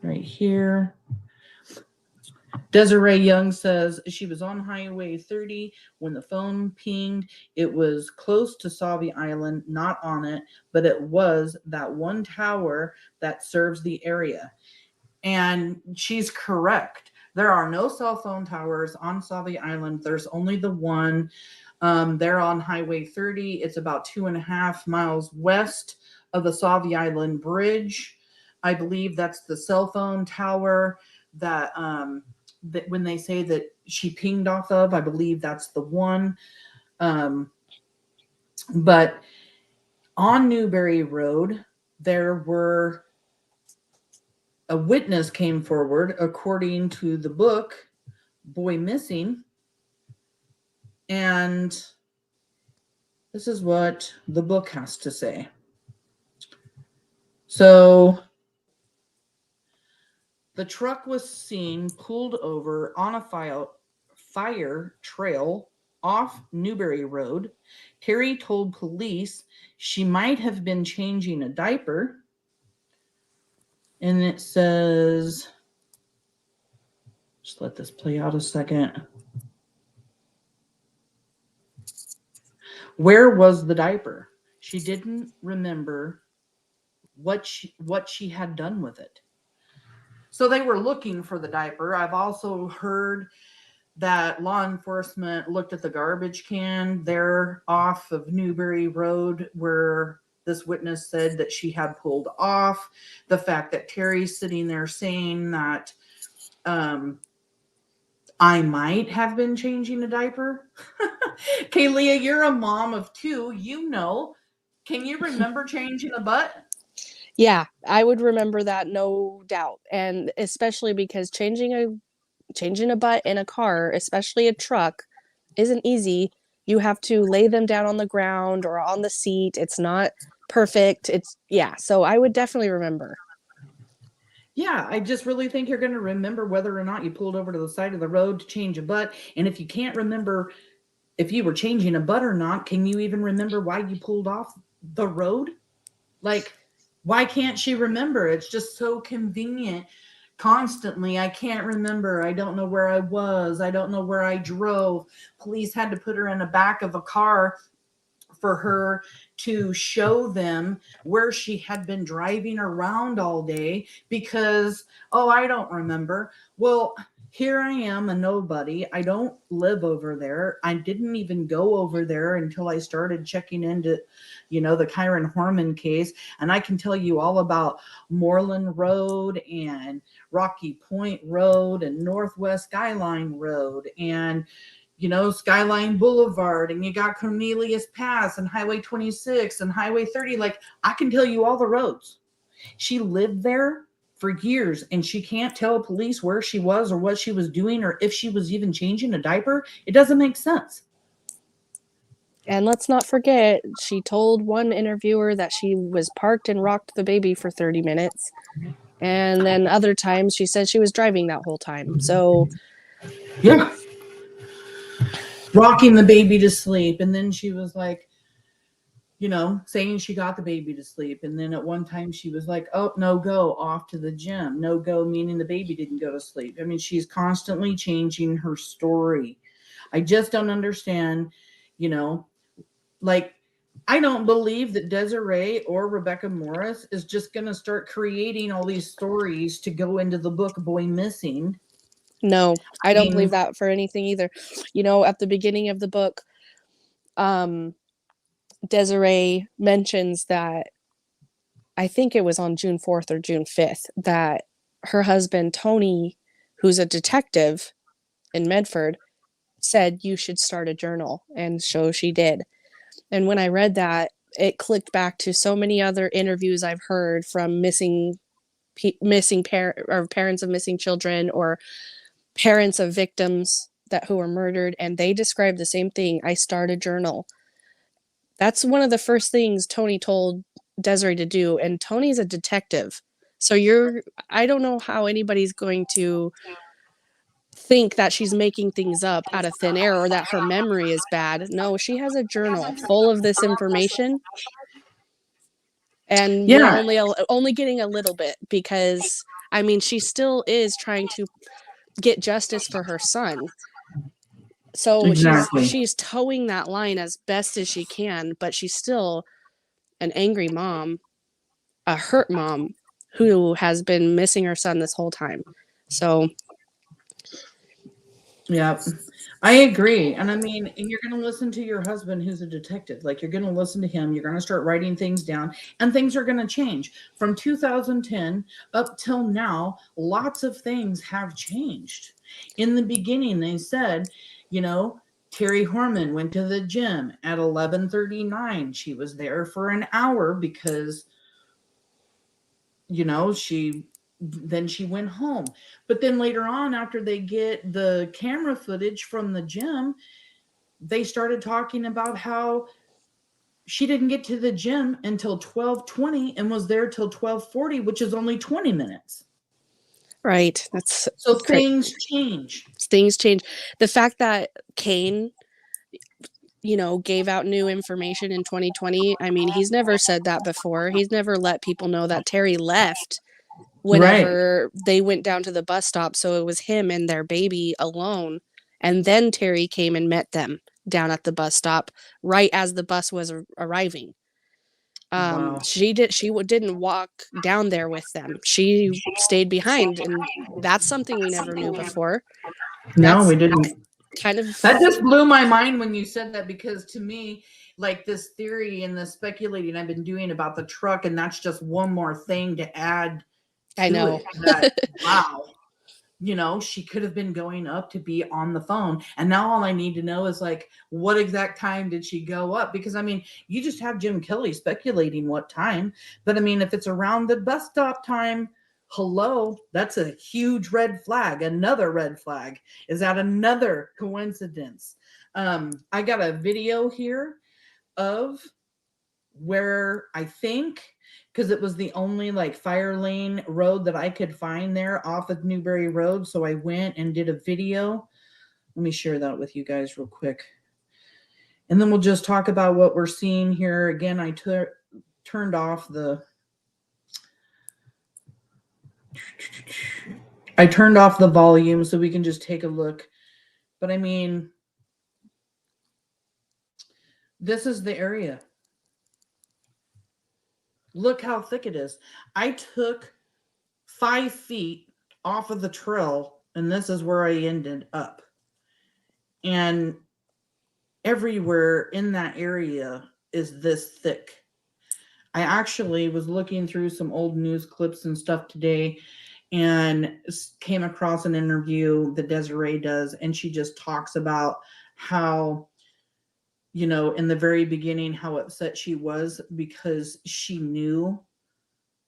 [SPEAKER 1] right here. Desiree Young says she was on Highway 30 when the phone pinged. It was close to Sauvie Island, not on it, but it was that one tower that serves the area. And she's correct. There are no cell phone towers on Sauvie Island. There's only the one. They're on Highway 30. It's about 2.5 miles west of the Sauvie Island Bridge. I believe that's the cell phone tower that when they say that she pinged off of, I believe that's the one. But on Newberry Road, a witness came forward, according to the book Boy Missing, and this is what the book has to say. So the truck was seen pulled over on a fire trail off Newberry Road. Terri told police she might have been changing a diaper. And it says, just let this play out a second. Where was the diaper? She didn't remember what she had done with it. So they were looking for the diaper. I've also heard that law enforcement looked at the garbage can there off of Newberry Road where this witness said that she had pulled off. The fact that Terri's sitting there saying that I might have been changing a diaper. Kaylia, you're a mom of 2. You know. Can you remember changing a butt?
[SPEAKER 2] Yeah, I would remember that, no doubt. And especially because changing a butt in a car, especially a truck, isn't easy. You have to lay them down on the ground or on the seat. It's not perfect. So I would definitely remember.
[SPEAKER 1] Yeah, I just really think you're going to remember whether or not you pulled over to the side of the road to change a butt. And if you can't remember if you were changing a butt or not, can you even remember why you pulled off the road? Like, why can't she remember? It's just so convenient. Constantly, I can't remember. I don't know where I was. I don't know where I drove. Police had to put her in the back of a car for her to show them where she had been driving around all day because, oh, I don't remember. Well, here I am, a nobody. I don't live over there. I didn't even go over there until I started checking into, the Kyron Horman case. And I can tell you all about Moulton Road and Rocky Point Road and Northwest Skyline Road and Skyline Boulevard, and you got Cornelius Pass and Highway 26 and Highway 30. Like, I can tell you all the roads. She lived there for years, and she can't tell police where she was or what she was doing or if she was even changing a diaper. It doesn't make sense.
[SPEAKER 2] And let's not forget, she told one interviewer that she was parked and rocked the baby for 30 minutes. And then other times she said she was driving that whole time. So,
[SPEAKER 1] yeah. Rocking the baby to sleep. And then she was like, saying she got the baby to sleep. And then at one time she was like, oh, no go, off to the gym. No go, meaning the baby didn't go to sleep. I mean, she's constantly changing her story. I just don't understand, like, I don't believe that Desiree or Rebecca Morris is just going to start creating all these stories to go into the book Boy Missing.
[SPEAKER 2] No, I don't believe that for anything either. At the beginning of the book, Desiree mentions that I think it was on June 4th or June 5th that her husband, Tony, who's a detective in Medford, said you should start a journal. And so she did. And when I read that, it clicked back to so many other interviews I've heard from parents of missing children or parents of victims who were murdered, and they described the same thing. I start a journal. That's one of the first things Tony told Desiree to do, and Tony's a detective. So I don't know how anybody's going to think that she's making things up out of thin air or that her memory is bad. No, she has a journal full of this information. And we're only getting a little bit because, I mean, she still is trying to get justice for her son. So
[SPEAKER 1] Exactly.
[SPEAKER 2] she's towing that line as best as she can, but she's still an angry mom, a hurt mom who has been missing her son this whole time. So
[SPEAKER 1] Yeah, I agree. And I mean, and you're going to listen to your husband who's a detective. Like, you're going to listen to him. You're going to start writing things down, and things are going to change. From 2010 up till now, lots of things have changed. In the beginning, they said, you know, Terri Horman went to the gym at 11:39. She was there for an hour because, then she went home. But then later on, after they get the camera footage from the gym, they started talking about how she didn't get to the gym until 12:20 and was there till 12:40, which is only 20 minutes.
[SPEAKER 2] right, that's
[SPEAKER 1] So things change.
[SPEAKER 2] Things change. The fact that Kane, gave out new information in 2020. I mean, he's never said that before. He's never let people know that Terri left
[SPEAKER 1] Right.
[SPEAKER 2] whenever they went down to the bus stop. So it was him and their baby alone. And then Terri came and met them down at the bus stop right as the bus was arriving.
[SPEAKER 1] Wow.
[SPEAKER 2] She didn't walk down there with them. She stayed behind, and that's something we never knew before.
[SPEAKER 1] No,
[SPEAKER 2] That's
[SPEAKER 1] we didn't.
[SPEAKER 2] kind of
[SPEAKER 1] That just blew my mind when you said that, because to me, like, this theory and the speculating I've been doing about the truck, and that's just one more thing to add
[SPEAKER 2] I
[SPEAKER 1] to
[SPEAKER 2] know.
[SPEAKER 1] it. That, wow, she could have been going up to be on the phone. And now all I need to know is, like, what exact time did she go up? Because I mean, you just have Jim Kelly speculating what time. But I mean, if it's around the bus stop time, hello, that's a huge red flag. Another red flag. Is that another coincidence? I got a video here of where I think, because it was the only like fire lane road that I could find there off of Newberry Road. So I went and did a video. Let me share that with you guys real quick. And then we'll just talk about what we're seeing here. Again, I turned off the volume so we can just take a look. But I mean, this is the area. Look how thick it is. I took 5 feet off of the trail, and this is where I ended up. And everywhere in that area is this thick. I actually was looking through some old news clips and stuff today, and came across an interview that Desiree does, and she just talks about how, in the very beginning, how upset she was because she knew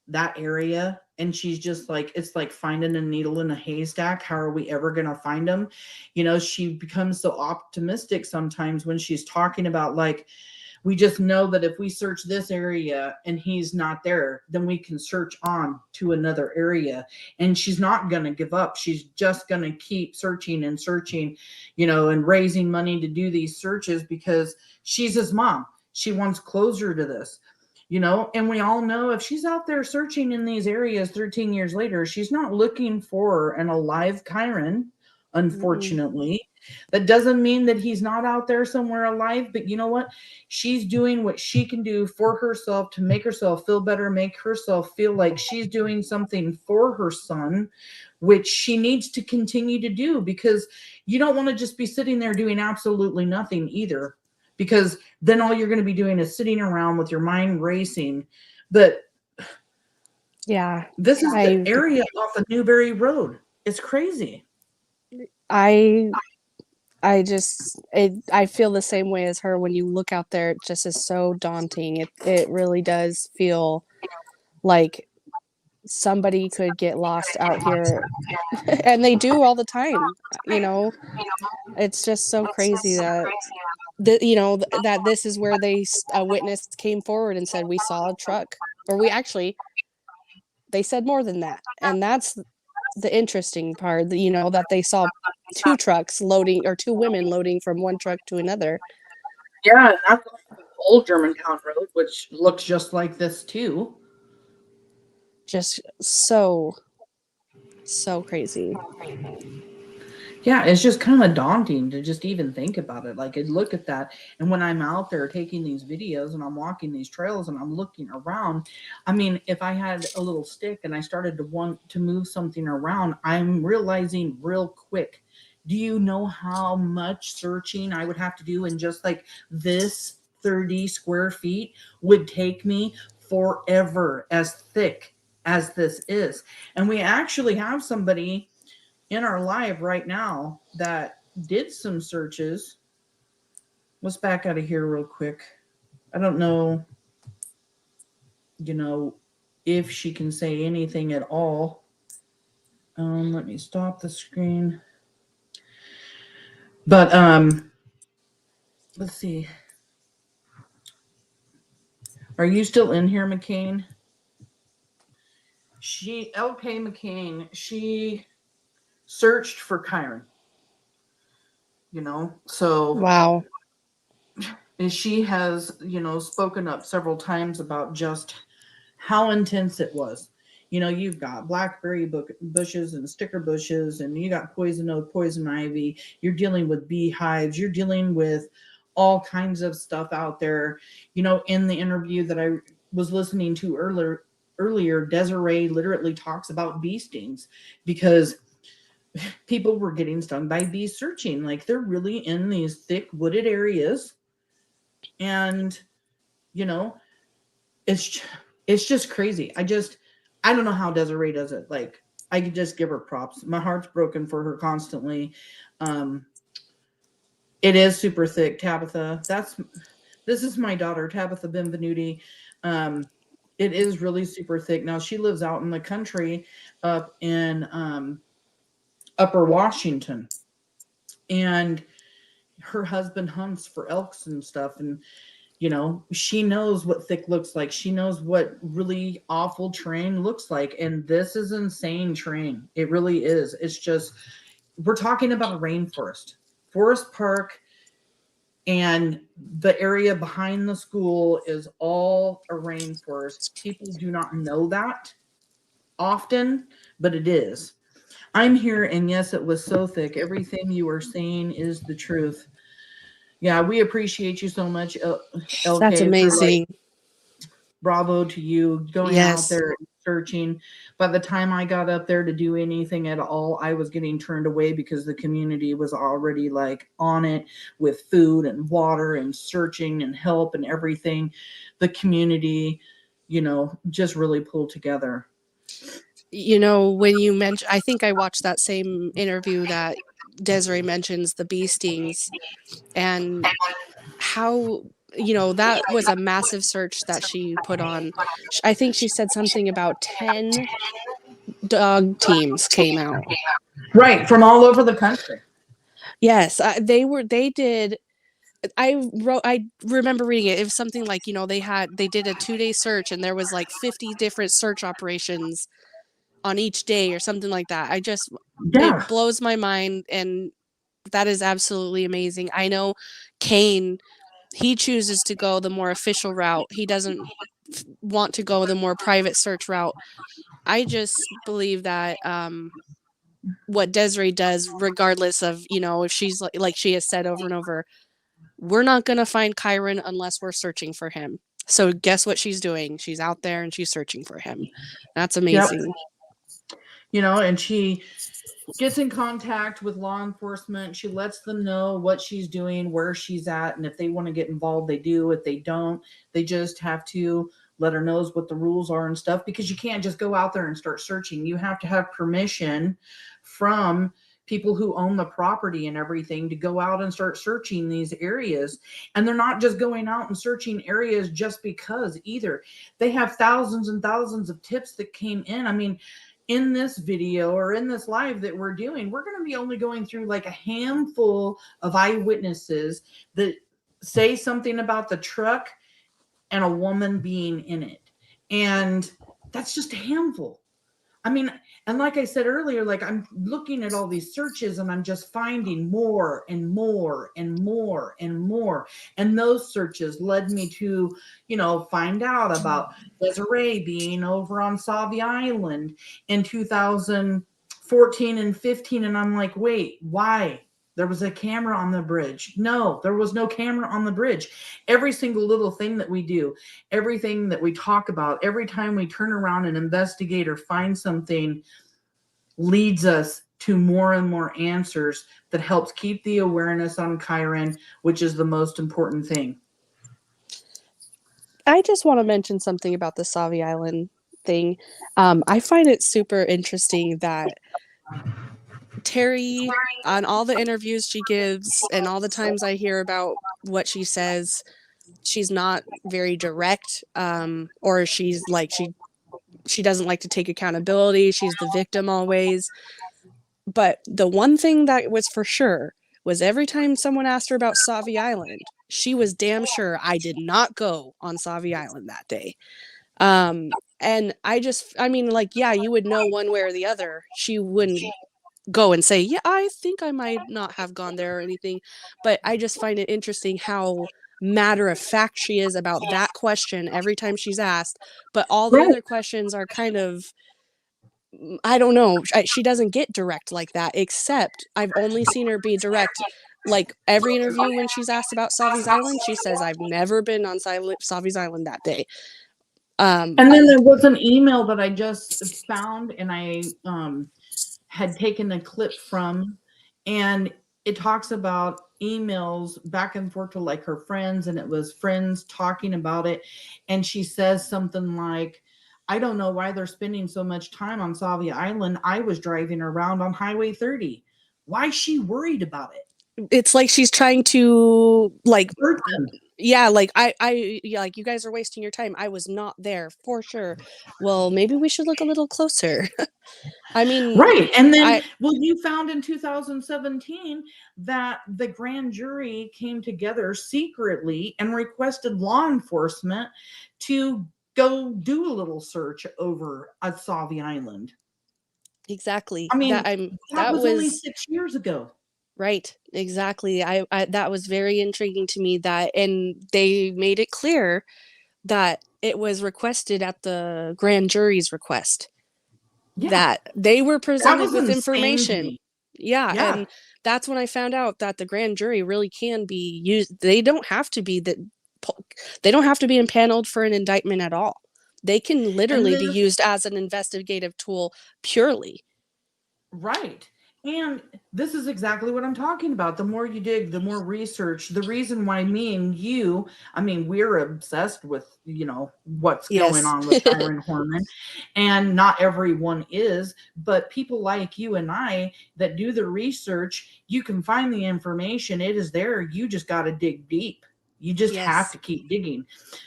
[SPEAKER 1] that area, and she's just like, it's like finding a needle in a haystack. How are we ever going to find them? She becomes so optimistic sometimes when she's talking about, like, we just know that if we search this area and he's not there, then we can search on to another area. And she's not going to give up. She's just going to keep searching and searching, and raising money to do these searches, because she's his mom. She wants closure to this. And we all know if she's out there searching in these areas 13 years later, she's not looking for an alive Kyron, unfortunately. That doesn't mean that he's not out there somewhere alive, but you know what? She's doing what she can do for herself to make herself feel better, make herself feel like she's doing something for her son, which she needs to continue to do, because you don't want to just be sitting there doing absolutely nothing either, because then all you're going to be doing is sitting around with your mind racing. But
[SPEAKER 2] Yeah,
[SPEAKER 1] this is the area off of Newberry Road. It's crazy.
[SPEAKER 2] I I feel the same way as her. When you look out there, it just is so daunting. It really does feel like somebody could get lost out here, and they do all the time. It's just so crazy that that this is where a witness came forward and said we saw a truck, or they said more than that, and that's the interesting part. That they saw 2 trucks loading, or 2 women loading from one truck to another.
[SPEAKER 1] Yeah, and that's old Germantown Road, which looks just like this too.
[SPEAKER 2] Just so crazy.
[SPEAKER 1] Yeah, it's just kind of daunting to just even think about it. Like, I look at that, and when I'm out there taking these videos and I'm walking these trails and I'm looking around, I mean, if I had a little stick and I started to want to move something around, I'm realizing real quick. Do you know how much searching I would have to do in just like this 30 square feet would take me forever, as thick as this is? And we actually have somebody in our live right now that did some searches. Let's back out of here real quick. I don't know, you know, if she can say anything at all. Let me stop the screen. But let's see. Are you still in here, McCain? LK McCain, she searched for Kyron, so
[SPEAKER 2] Wow.
[SPEAKER 1] and she has, spoken up several times about just how intense it was. You've got blackberry bushes and sticker bushes, and you got poison oak, poison ivy. You're dealing with beehives. You're dealing with all kinds of stuff out there. In the interview that I was listening to earlier, Desiree literally talks about bee stings because people were getting stung by bees searching. Like, they're really in these thick wooded areas, and you know it's it's just crazy. I don't know how Desiree does it. Like, I could just give her props. My heart's broken for her constantly. Um, it is super thick, Tabitha. This is my daughter, Tabitha Benvenuti. It is really super thick. Now, she lives out in the country up in Upper Washington, and her husband hunts for elks and stuff, and she knows what thick looks like. She knows what really awful terrain looks like. And this is insane terrain. It really is. It's just, we're talking about a rainforest, Forest Park, and the area behind the school is all a rainforest. People do not know that often, but it is. I'm here, and yes, it was so thick. Everything you are saying is the truth. Yeah, we appreciate you so much,
[SPEAKER 2] That's
[SPEAKER 1] LK, for like,
[SPEAKER 2] amazing.
[SPEAKER 1] bravo to you going out
[SPEAKER 2] Yes.
[SPEAKER 1] there and searching. By the time I got up there to do anything at all, I was getting turned away because the community was already like on it with food and water and searching and help and everything. The community, just really pulled together.
[SPEAKER 2] When you mentioned, I think I watched that same interview that Desiree mentions the bee stings, and how that was a massive search that she put on. I think she said something about 10 dog teams came out.
[SPEAKER 1] Right, from all over the country.
[SPEAKER 2] Yes, they did. I remember reading it. It was something like, they did a 2-day search, and there was like 50 different search operations on each day or something like that.
[SPEAKER 1] Yeah.
[SPEAKER 2] It blows my mind, and that is absolutely amazing. I know Kane, he chooses to go the more official route. He doesn't want to go the more private search route. I just believe that what Desiree does, regardless of, if she's like she has said over and over, we're not going to find Kyron unless we're searching for him. So guess what she's doing? She's out there and she's searching for him. That's
[SPEAKER 1] Yep.
[SPEAKER 2] amazing.
[SPEAKER 1] And she gets in contact with law enforcement. She lets them know what she's doing, where she's at, and if they want to get involved, they do. If they don't, they just have to let her know what the rules are and stuff, because you can't just go out there and start searching. You have to have permission from people who own the property and everything to go out and start searching these areas. And they're not just going out and searching areas just because either. They have thousands and thousands of tips that came in. I mean, in this video or in this live that we're doing, we're going to be only going through like a handful of eyewitnesses that say something about the truck and a woman being in it. And that's just a handful. I mean, and like I said earlier, like, I'm looking at all these searches and I'm just finding more and more and more and more. And those searches led me to, find out about Desiree being over on Sauvie Island in 2005 14 and 15. And I'm like, wait, why? There was a camera on the bridge. No, there was no camera on the bridge. Every single little thing that we do, everything that we talk about, every time we turn around and investigate or find something, leads us to more and more answers that helps keep the awareness on Kyron, which is the most important thing.
[SPEAKER 2] I just want to mention something about the Savi Island thing. I find it super interesting that Terri, on all the interviews she gives and all the times I hear about what she says, she's not very direct, or she's like she doesn't like to take accountability. She's the victim always. But the one thing that was for sure was every time someone asked her about Savi Island, she was damn sure I did not go on Savi Island that day. And I mean, like, yeah, you would know one way or the other. She wouldn't go and say, yeah, I think I might not have gone there or anything. But I just find it interesting how matter of fact she is about that question every time she's asked. But all the other questions are kind of, I don't know. She doesn't get direct like that, except I've only seen her be direct. Like every interview when she's asked about Savi's Island, she says, I've never been on Savi's Island that day.
[SPEAKER 1] And then there was an email that I just found, and I had taken a clip from, and it talks about emails back and forth to like her friends, and it was friends talking about it. And she says something like, I don't know why they're spending so much time on Savi Island. I was driving around on Highway 30. Why is she worried about it?
[SPEAKER 2] It's like she's trying to like,
[SPEAKER 1] Burden.
[SPEAKER 2] yeah, like yeah, like you guys are wasting your time. I was not there for sure. Well, maybe we should look a little closer. I mean,
[SPEAKER 1] right. And then, well, you found in 2017 that the grand jury came together secretly and requested law enforcement to go do a little search over at Savi Island.
[SPEAKER 2] Exactly.
[SPEAKER 1] I mean, that was only 6 years ago.
[SPEAKER 2] Right. Exactly. I that was very intriguing to me, that, and they made it clear that it was requested at the grand jury's request.
[SPEAKER 1] Yeah.
[SPEAKER 2] That they were presented with information.
[SPEAKER 1] Yeah.
[SPEAKER 2] And that's when I found out that the grand jury really can be used. They don't have to be impaneled for an indictment at all. They can literally be used as an investigative tool purely.
[SPEAKER 1] Right. And this is exactly what I'm talking about. The more you dig, the more research. The reason why me and you, I mean, we're obsessed with, what's going on with Kyron Horman. And not everyone is, but people like you and I that do the research, you can find the information. It is there. You just got to dig deep. You just have to keep digging.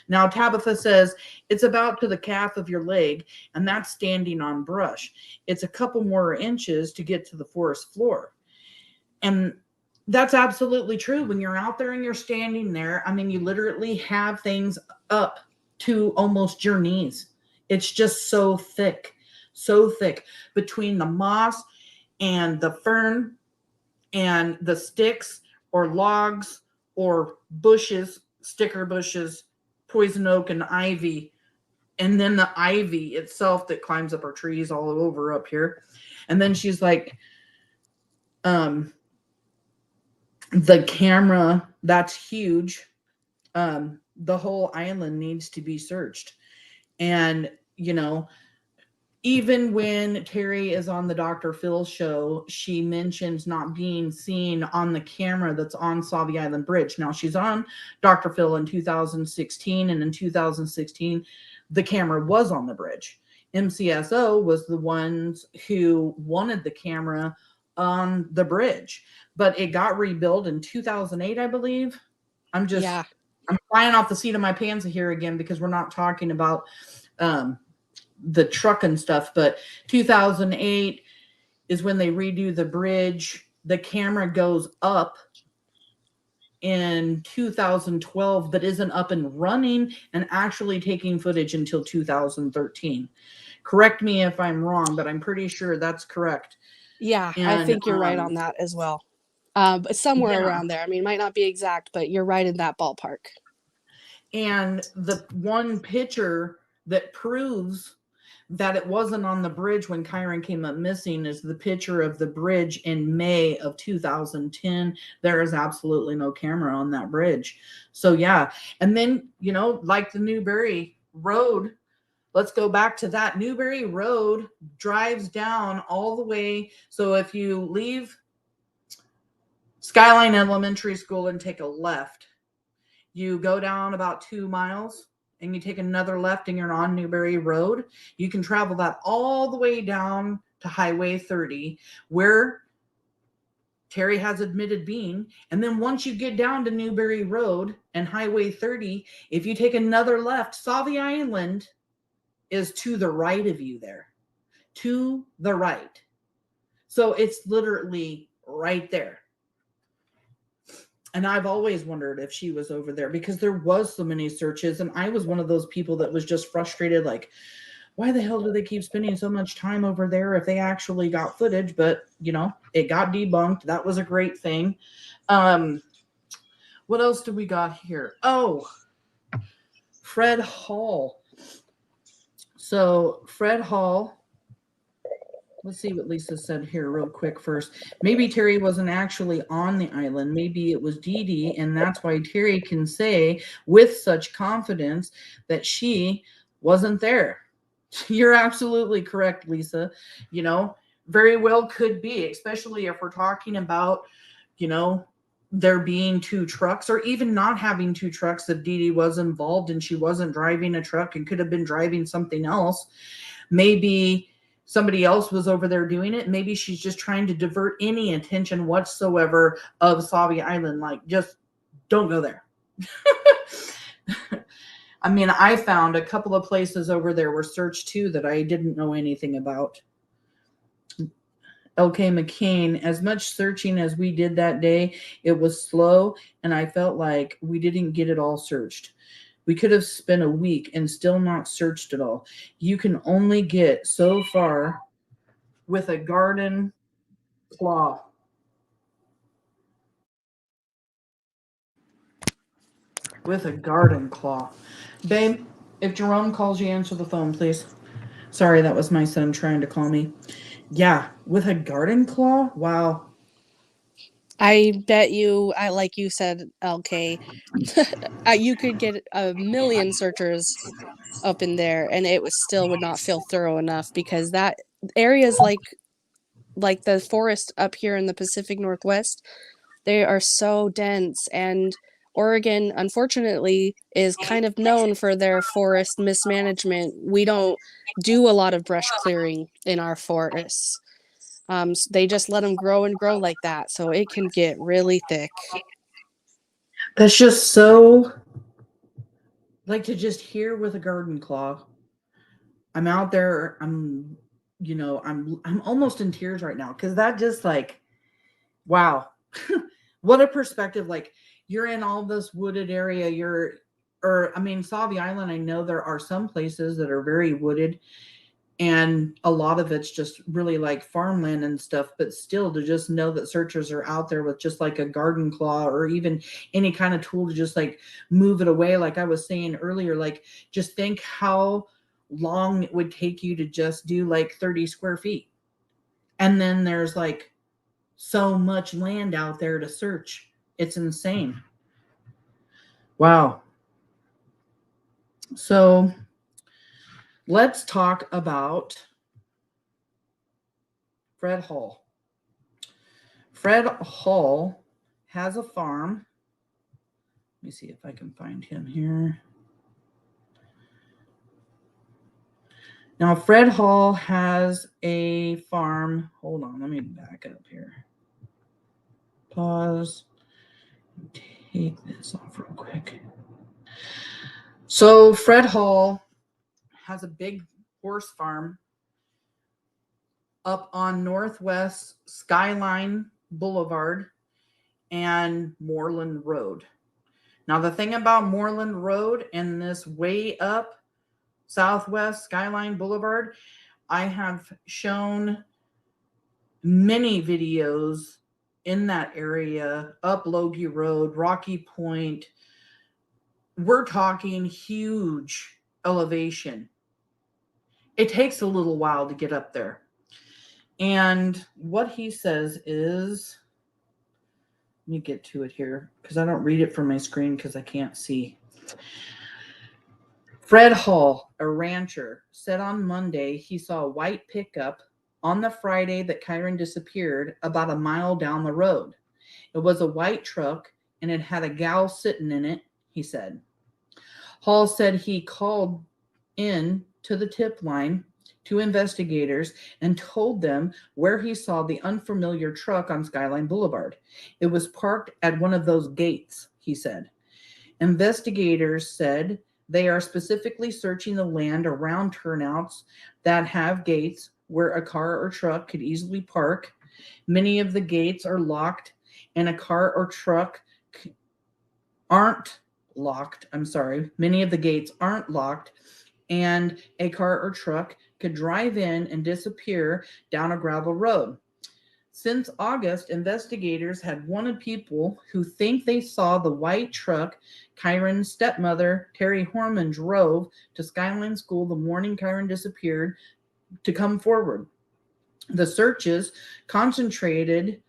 [SPEAKER 1] Now, Tabitha says, it's about to the calf of your leg, and that's standing on brush. It's a couple more inches to get to the forest floor. And that's absolutely true. When you're out there and you're standing there, I mean, you literally have things up to almost your knees. It's just so thick between the moss and the fern and the sticks or logs or bushes, sticker bushes, poison oak and ivy, and then the ivy itself that climbs up our trees all over up here. And then she's like, the camera, that's huge. The whole island needs to be searched. And, even when Terri is on the Dr. Phil show, she mentions not being seen on the camera that's on Savi Island Bridge. Now, she's on Dr. Phil in 2016, and in 2016, the camera was on the bridge. MCSO was the ones who wanted the camera on the bridge, but it got rebuilt in 2008, I believe. I'm flying off the seat of my pants here again because we're not talking about the truck and stuff, but 2008 is when they redo the bridge. The camera goes up in 2012, but isn't up and running and actually taking footage until 2013. Correct me if I'm wrong, but I'm pretty sure that's correct.
[SPEAKER 2] Yeah, I think you're right on that as well. But somewhere around there. I mean, it might not be exact, but you're right in that ballpark.
[SPEAKER 1] And the one picture that proves That it wasn't on the bridge when Kyron came up missing is the picture of the bridge in May of 2010. There is absolutely no camera on that bridge. So yeah. And then, like the Newberry Road, let's go back to that. Newberry Road drives down all the way. So if you leave Skyline Elementary School and take a left, you go down about 2 miles and you take another left and you're on Newberry Road. You can travel that all the way down to Highway 30, where Terri has admitted being. And then once you get down to Newberry Road and Highway 30, if you take another left, Sauvie Island is to the right of you there. To the right. So it's literally right there. And I've always wondered if she was over there because there was so many searches. And I was one of those people that was just frustrated, like, why the hell do they keep spending so much time over there if they actually got footage? But, it got debunked. That was a great thing. What else do we got here? Oh, Fred Hall. So Fred Hall, let's see what Lisa said here real quick first. Maybe Terri wasn't actually on the island. Maybe it was Dede, and that's why Terri can say with such confidence that she wasn't there. You're absolutely correct, Lisa. Very well could be, especially if we're talking about, there being 2 trucks, or even not having 2 trucks, if Dede was involved and she wasn't driving a truck and could have been driving something else. Maybe somebody else was over there doing it. Maybe she's just trying to divert any attention whatsoever of Sauvie Island. Like, just don't go there. I mean, I found a couple of places over there were searched too that I didn't know anything about. LK McCain, as much searching as we did that day, it was slow, and I felt like we didn't get it all searched. We could have spent a week and still not searched it all. You can only get so far with a garden claw. With a garden claw. Babe, if Jerome calls you, answer the phone, please. Sorry, that was my son trying to call me. Yeah, with a garden claw? Wow.
[SPEAKER 2] I bet you, like you said, LK, you could get a million searchers up in there and it still would not feel thorough enough, because that areas like the forest up here in the Pacific Northwest, they are so dense, and Oregon, unfortunately, is kind of known for their forest mismanagement. We don't do a lot of brush clearing in our forests. They just let them grow and grow like that, so it can get really thick.
[SPEAKER 1] That's just so, like, to just hear with a garden claw. I'm out there, I'm almost in tears right now, because that just, like, wow. What a perspective. Like, you're in all this wooded area, Sauvie Island, I know there are some places that are very wooded, and a lot of it's just really like farmland and stuff, but still, to just know that searchers are out there with just like a garden claw or even any kind of tool to just like move it away. Like I was saying earlier, like, just think how long it would take you to just do like 30 square feet. And then there's like so much land out there to search. It's insane. Wow. So let's talk about Fred Hall. Fred Hall has a farm. Let me see if I can find him here. Now, Fred Hall has a farm. Hold on, let me back up here. Pause. Take this off real quick. So, Fred Hall has a big horse farm up on Northwest Skyline Boulevard and Moreland Road. Now, the thing about Moreland Road and this way up Southwest Skyline Boulevard, I have shown many videos in that area, up Logie Road, Rocky Point. We're talking huge elevation. it takes a little while to get up there. And what he says is, let me get to it here because I don't read it from my screen because I can't see. Fred Hall, a rancher, said on Monday he saw a white pickup on the Friday that Kyron disappeared about a mile down the road. It was a white truck and it had a gal sitting in it, he said. Hall said he called in to the tip line to investigators and told them where he saw the unfamiliar truck on Skyline Boulevard. It was parked at one of those gates, he said. Investigators said they are specifically searching the land around turnouts that have gates where a car or truck could easily park. Many of the gates are locked and a car or truck aren't locked. Many of the gates aren't locked and a car or truck could drive in and disappear down a gravel road. Since August, investigators had wanted people who think they saw the white truck Kyron's stepmother, Terri Horman, drove to Skyline School the morning Kyron disappeared to come forward. The searches concentrated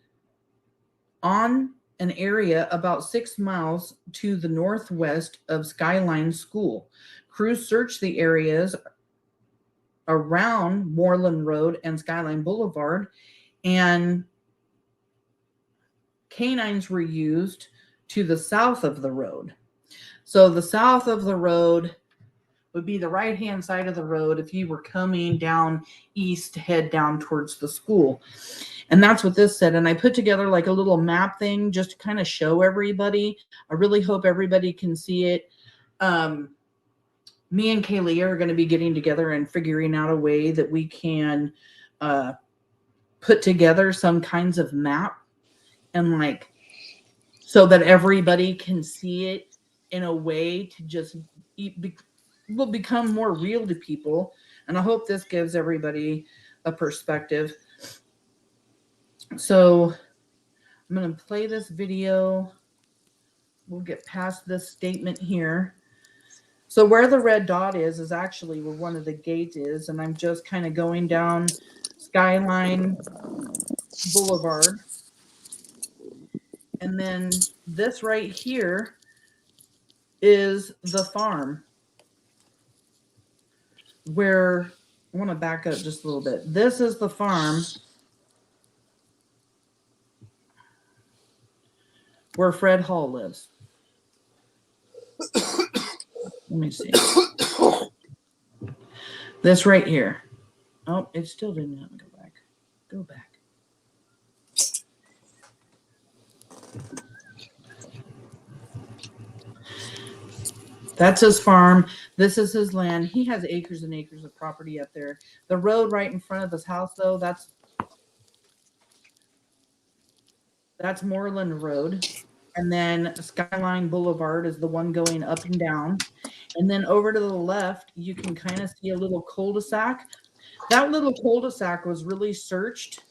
[SPEAKER 1] on an area about 6 miles to the northwest of Skyline School. Crews searched the areas around Moulton Road and Skyline Boulevard, and canines were used to the south of the road. So the south of the road would be the right-hand side of the road if you were coming down east to head down towards the school. And that's what this said. And I put together like a little map thing just to kind of show everybody. I really hope everybody can see it. Me and Kaylee are going to be getting together and figuring out a way that we can put together some kinds of map and like so that everybody can see it in a way to just will become more real to people. And I hope this gives everybody a perspective. So I'm going to play this video. We'll get past this statement here. So where the red dot is actually where one of the gates is. And I'm just kind of going down Skyline Boulevard. And then this right here is the farm where I want to back up just a little bit. This is the farm where Fred Hall lives. Let me see. This right here. Oh, it still didn't let me go back. Go back. That's his farm. This is his land. He has acres and acres of property up there. The road right in front of his house, though, that's Moreland Road. And then Skyline Boulevard is the one going up and down. And then over to the left, you can kind of see a little cul-de-sac. That little cul-de-sac was really searched.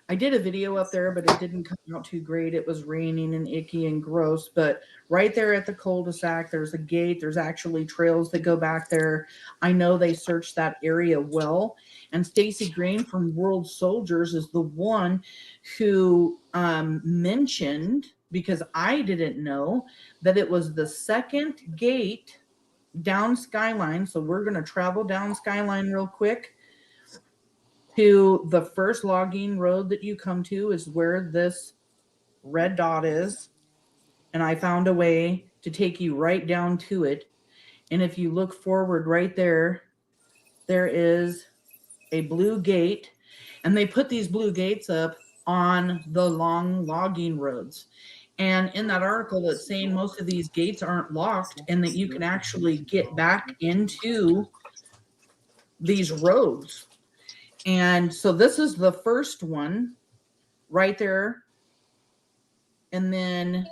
[SPEAKER 1] I did a video up there, but it didn't come out too great. It was raining and icky and gross. But right there at the cul-de-sac, there's a gate. There's actually trails that go back there. I know they searched that area well. And Stacy Green from World Soldiers is the one who mentioned, because I didn't know, that it was the second gate down Skyline. So we're going to travel down Skyline real quick. To the first logging road that you come to is where this red dot is. And I found a way to take you right down to it. And if you look forward right there, there is a blue gate. And they put these blue gates up on the long logging roads. And in that article, it's saying most of these gates aren't locked and that you can actually get back into these roads. And so this is the first one right there. And then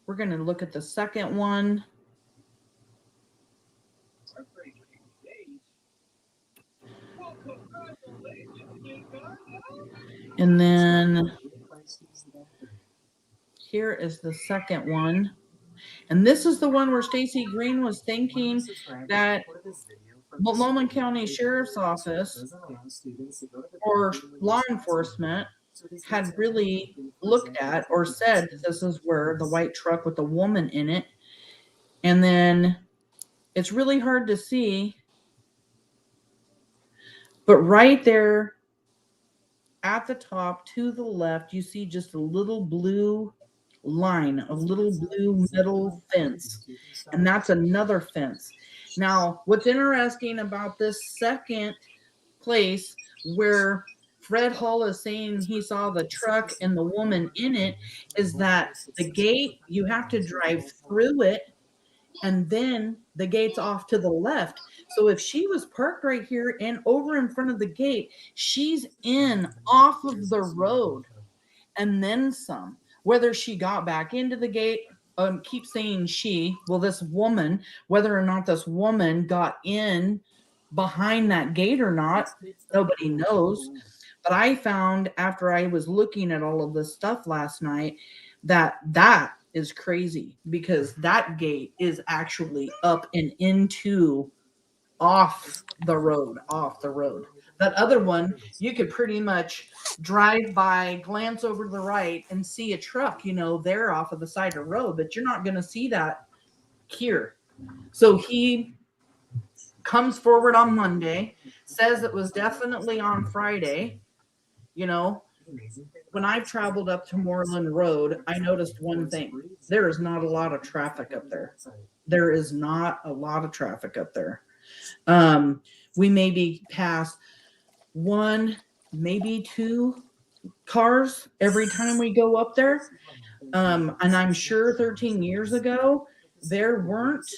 [SPEAKER 1] we're going to look at the second one. And then here is the second one. And this is the one where Stacy Green was thinking that Multnomah County Sheriff's Office or law enforcement had really looked at or said this is where the white truck with the woman in it. And then it's really hard to see, but right there at the top to the left, you see just a little blue line, a little blue metal fence. And that's another fence. Now, what's interesting about this second place where Fred Hall is saying he saw the truck and the woman in it is that the gate, you have to drive through it and then the gate's off to the left. So if she was parked right here and over in front of the gate, she's in off of the road and then some. Whether she got back into the gate, keep saying she, well, this woman, whether or not this woman got in behind that gate or not, nobody knows. But I found after I was looking at all of this stuff last night that is crazy because that gate is actually up and into off the road, off the road. That other one, you could pretty much drive by, glance over to the right, and see a truck, there off of the side of the road, but you're not going to see that here. So he comes forward on Monday, says it was definitely on Friday. When I've traveled up to Moreland Road, I noticed one thing. There is not a lot of traffic up there. There is not a lot of traffic up there. We maybe pass one, maybe two cars every time we go up there. And I'm sure 13 years ago, there weren't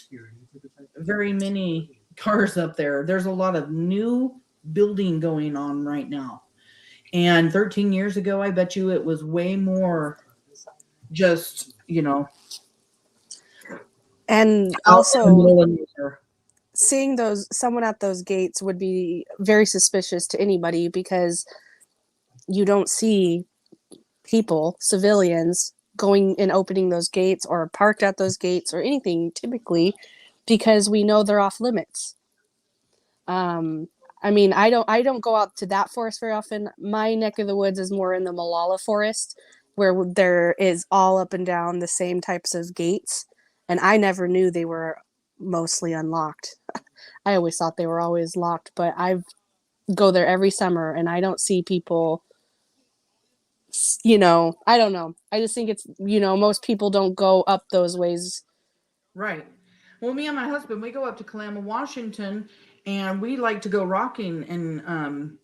[SPEAKER 1] very many cars up there. There's a lot of new building going on right now. And 13 years ago, I bet you it was way more just,
[SPEAKER 2] And also seeing someone at those gates would be very suspicious to anybody because you don't see people, civilians, going and opening those gates or parked at those gates or anything typically because we know they're off limits. I mean, I don't go out to that forest very often. My neck of the woods is more in the Molalla forest where there is all up and down the same types of gates. And I never knew they were mostly unlocked. I always thought they were always locked, but I go there every summer and I don't see people, I don't know. I just think it's, most people don't go up those ways.
[SPEAKER 1] Right. Well, me and my husband, we go up to Kalama, Washington, and we like to go rocking and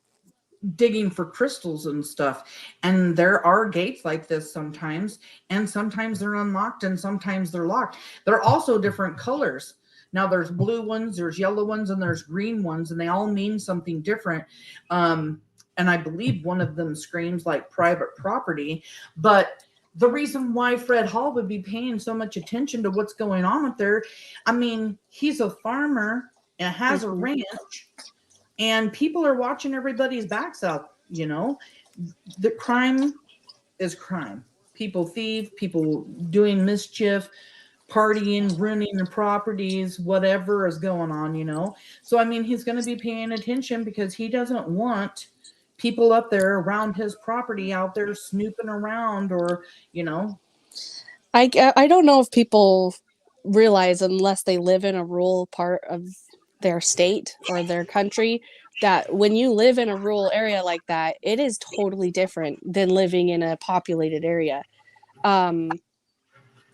[SPEAKER 1] digging for crystals and stuff. And there are gates like this sometimes, and sometimes they're unlocked and sometimes they're locked. They're also different colors. Now there's blue ones, there's yellow ones, and there's green ones, and they all mean something different. And I believe one of them screams like private property, but the reason why Fred Hall would be paying so much attention to what's going on up there, I mean, he's a farmer and has a ranch, and people are watching everybody's backs out, The crime is crime. People thieve, people doing mischief, partying, ruining the properties, whatever is going on, So, I mean, he's going to be paying attention because he doesn't want people up there around his property out there snooping around or,
[SPEAKER 2] I don't know if people realize, unless they live in a rural part of their state or their country, that when you live in a rural area like that, it is totally different than living in a populated area.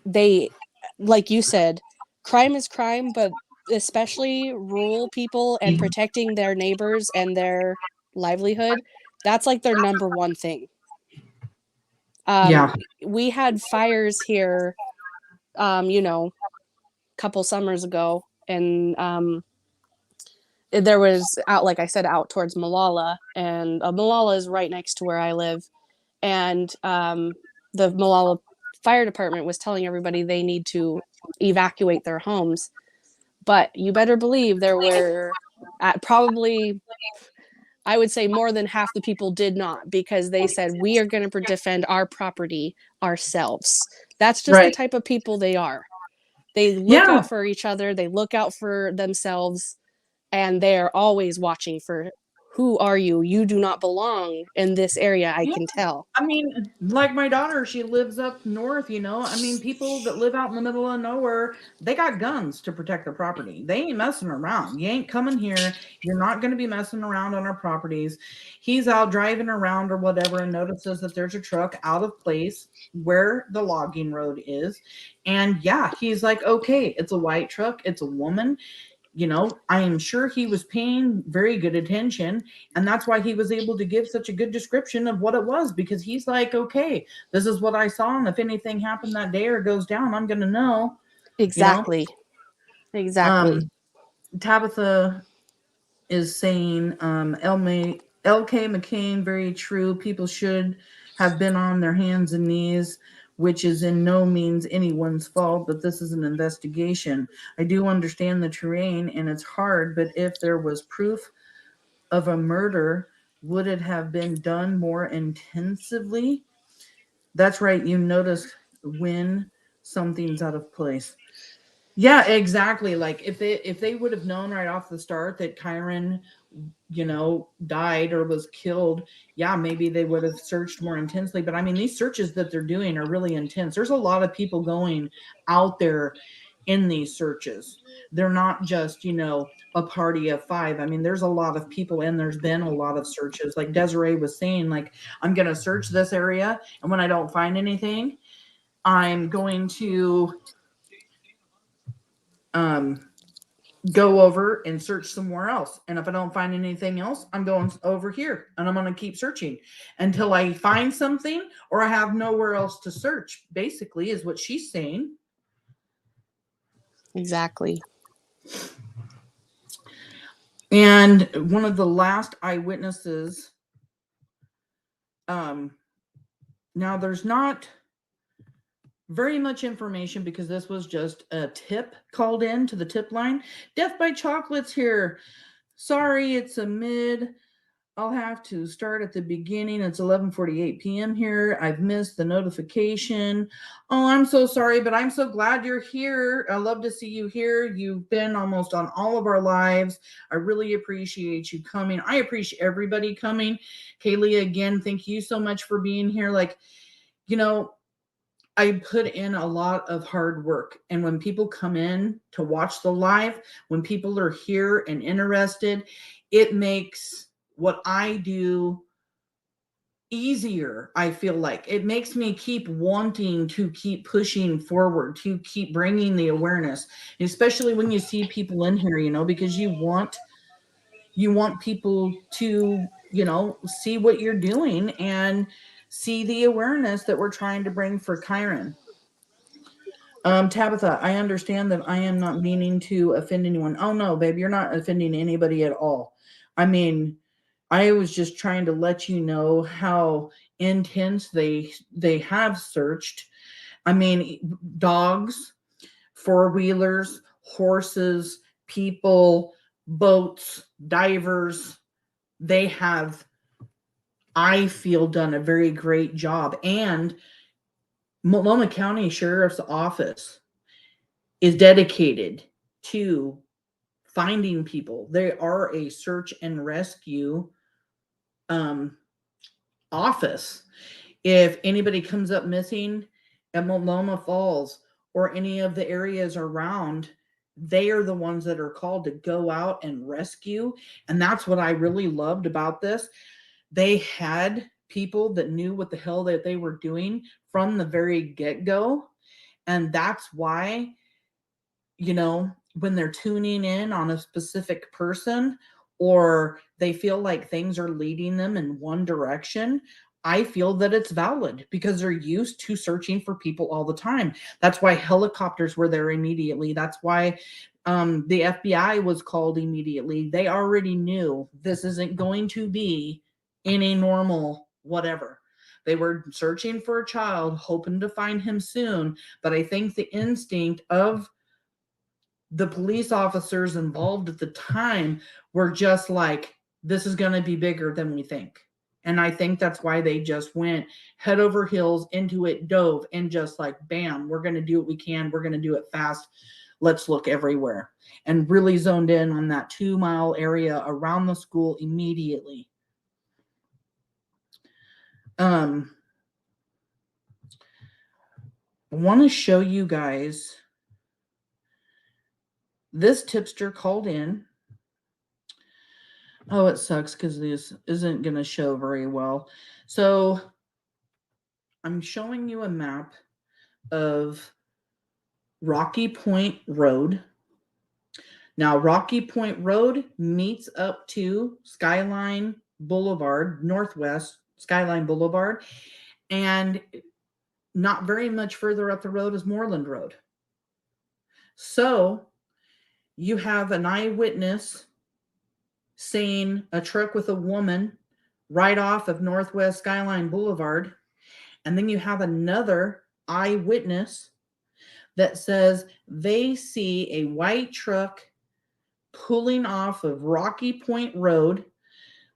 [SPEAKER 2] They, like you said, crime is crime, but especially rural people and protecting their neighbors and their livelihood, that's like their number one thing.
[SPEAKER 1] Yeah.
[SPEAKER 2] We had fires here, a couple summers ago, and there was out, like I said, out towards Molalla, and Molalla is right next to where I live, and the Molalla fire department was telling everybody they need to evacuate their homes, but you better believe there were probably, I would say, more than half the people did not, because they said we are going to defend our property ourselves. That's just the type of people they are. They look
[SPEAKER 1] Yeah.
[SPEAKER 2] out for each other, they look out for themselves, and they're always watching for, "Who are you? You do not belong in this area, I
[SPEAKER 1] Yeah.
[SPEAKER 2] can tell."
[SPEAKER 1] I mean, like my daughter, she lives up north, you know. I mean, people that live out in the middle of nowhere, they got guns to protect their property. They ain't messing around. You ain't coming here. You're not going to be messing around on our properties. He's out driving around or whatever and notices that there's a truck out of place where the logging road is. And yeah, he's like, okay, it's a white truck, it's a woman. You know, I am sure he was paying very good attention, and that's why he was able to give such a good description of what it was, because he's like, okay, this is what I saw, and if anything happened that day or goes down, I'm gonna know, you know.
[SPEAKER 2] Exactly. Exactly.
[SPEAKER 1] um Tabitha is saying, LK McCain, very true. People should have been on their hands and knees, which is in no means anyone's fault, but this is an investigation. I do understand the terrain and it's hard, but if there was proof of a murder, would it have been done more intensively? That's right. You notice when something's out of place. Yeah, exactly. Like if they would have known right off the start that Kyron, you know, died or was killed, yeah, maybe they would have searched more intensely. But I mean, these searches that they're doing are really intense. There's a lot of people going out there in these searches. They're not just, you know, a party of five. I mean, there's a lot of people and there's been a lot of searches. Like Desiree was saying, like, I'm going to search this area. And when I don't find anything, I'm going to go over and search somewhere else. And if I don't find anything else, I'm going over here and I'm going to keep searching until I find something or I have nowhere else to search, basically, is what she's saying.
[SPEAKER 2] Exactly.
[SPEAKER 1] And one of the last eyewitnesses, now there's not very much information because this was just a tip called in to the tip line. Death by chocolates here. Sorry, it's a mid. I'll have to start at the beginning. It's 11:48 p.m. here. I've missed the notification. Oh, I'm so sorry, but I'm so glad you're here. I love to see you here. You've been almost on all of our lives. I really appreciate you coming. I appreciate everybody coming. Kaylee, again, thank you so much for being here. Like, you know, I put in a lot of hard work. And when people come in to watch the live, when people are here and interested, it makes what I do easier. I feel like it makes me keep wanting to keep pushing forward, to keep bringing the awareness, especially when you see people in here, you know, because you want people to, you know, see what you're doing and see the awareness that we're trying to bring for Kyron. Tabitha, I understand that I am not meaning to offend anyone. Oh no, babe, you're not offending anybody at all. I mean, I was just trying to let you know how intense they have searched. I mean, dogs, four-wheelers, horses, people, boats, divers, they have, I feel, done a very great job. And Multnomah County Sheriff's Office is dedicated to finding people. They are a search and rescue um, office. If anybody comes up missing at Multnomah Falls or any of the areas around, they are the ones that are called to go out and rescue. And that's what I really loved about this. They had people that knew what the hell that they were doing from the very get-go. And that's why, you know, when they're tuning in on a specific person or they feel like things are leading them in one direction, I feel that it's valid because they're used to searching for people all the time. That's why helicopters were there immediately. That's why the FBI was called immediately. They already knew this isn't going to be any normal whatever. They were searching for a child, hoping to find him soon. But I think the instinct of the police officers involved at the time were just like, this is going to be bigger than we think. And I think that's why they just went head over heels into it, dove, and just like, bam, we're going to do what we can. We're going to do it fast. Let's look everywhere. And really zoned in on that 2-mile area around the school immediately. I want to show you guys. This tipster called in. Oh, it sucks because this isn't going to show very well. So I'm showing you a map of Rocky Point Road. Now, Rocky Point Road meets up to Skyline Boulevard, Northwest Skyline Boulevard, and not very much further up the road is Moreland Road. So you have an eyewitness saying a truck with a woman right off of Northwest Skyline Boulevard. And then you have another eyewitness that says they see a white truck pulling off of Rocky Point Road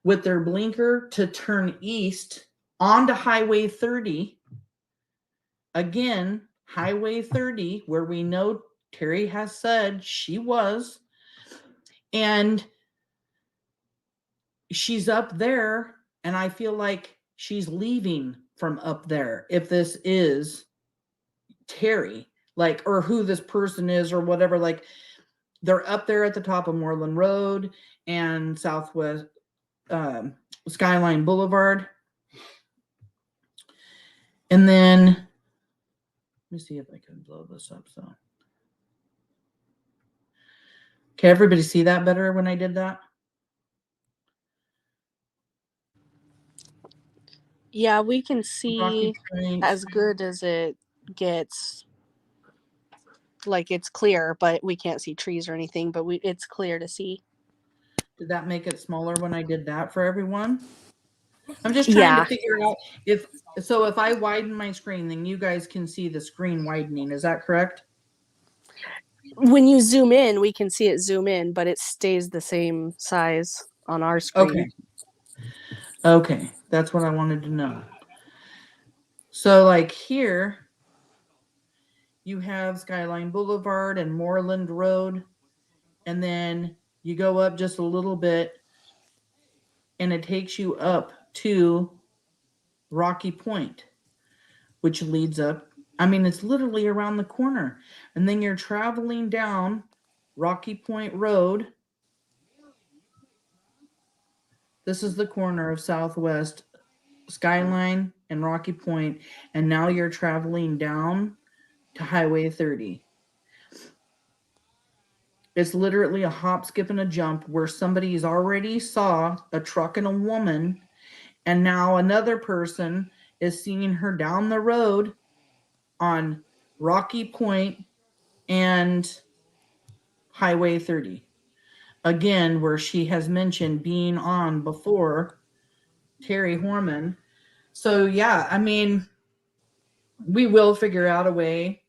[SPEAKER 1] with their blinker to turn east onto Highway 30. Again, Highway 30, where we know Terri has said she was. And she's up there, and I feel like she's leaving from up there. If this is Terri, like, or who this person is or whatever, like, they're up there at the top of Moreland Road and Southwest Skyline Boulevard. And then, let me see if I can blow this up. So, can everybody see that better when I did that?
[SPEAKER 2] Yeah, we can see as good as it gets. Like, it's clear, but we can't see trees or anything, but it's clear to see.
[SPEAKER 1] Did that make it smaller when I did that for everyone? I'm just trying to figure out if I widen my screen, then you guys can see the screen widening. Is that correct?
[SPEAKER 2] When you zoom in, we can see it zoom in, but it stays the same size on our screen.
[SPEAKER 1] Okay. That's what I wanted to know. So like here, you have Skyline Boulevard and Moreland Road, and then you go up just a little bit and it takes you up to Rocky Point, which leads up. I mean, it's literally around the corner. And then you're traveling down Rocky Point Road. This is the corner of Southwest Skyline and Rocky Point, and now you're traveling down to Highway 30. It's literally a hop, skip, and a jump where somebody's already saw a truck and a woman, and now another person is seeing her down the road on Rocky Point and Highway 30. Again, where she has mentioned being on before, Terri Horman. So, yeah, I mean, we will figure out a way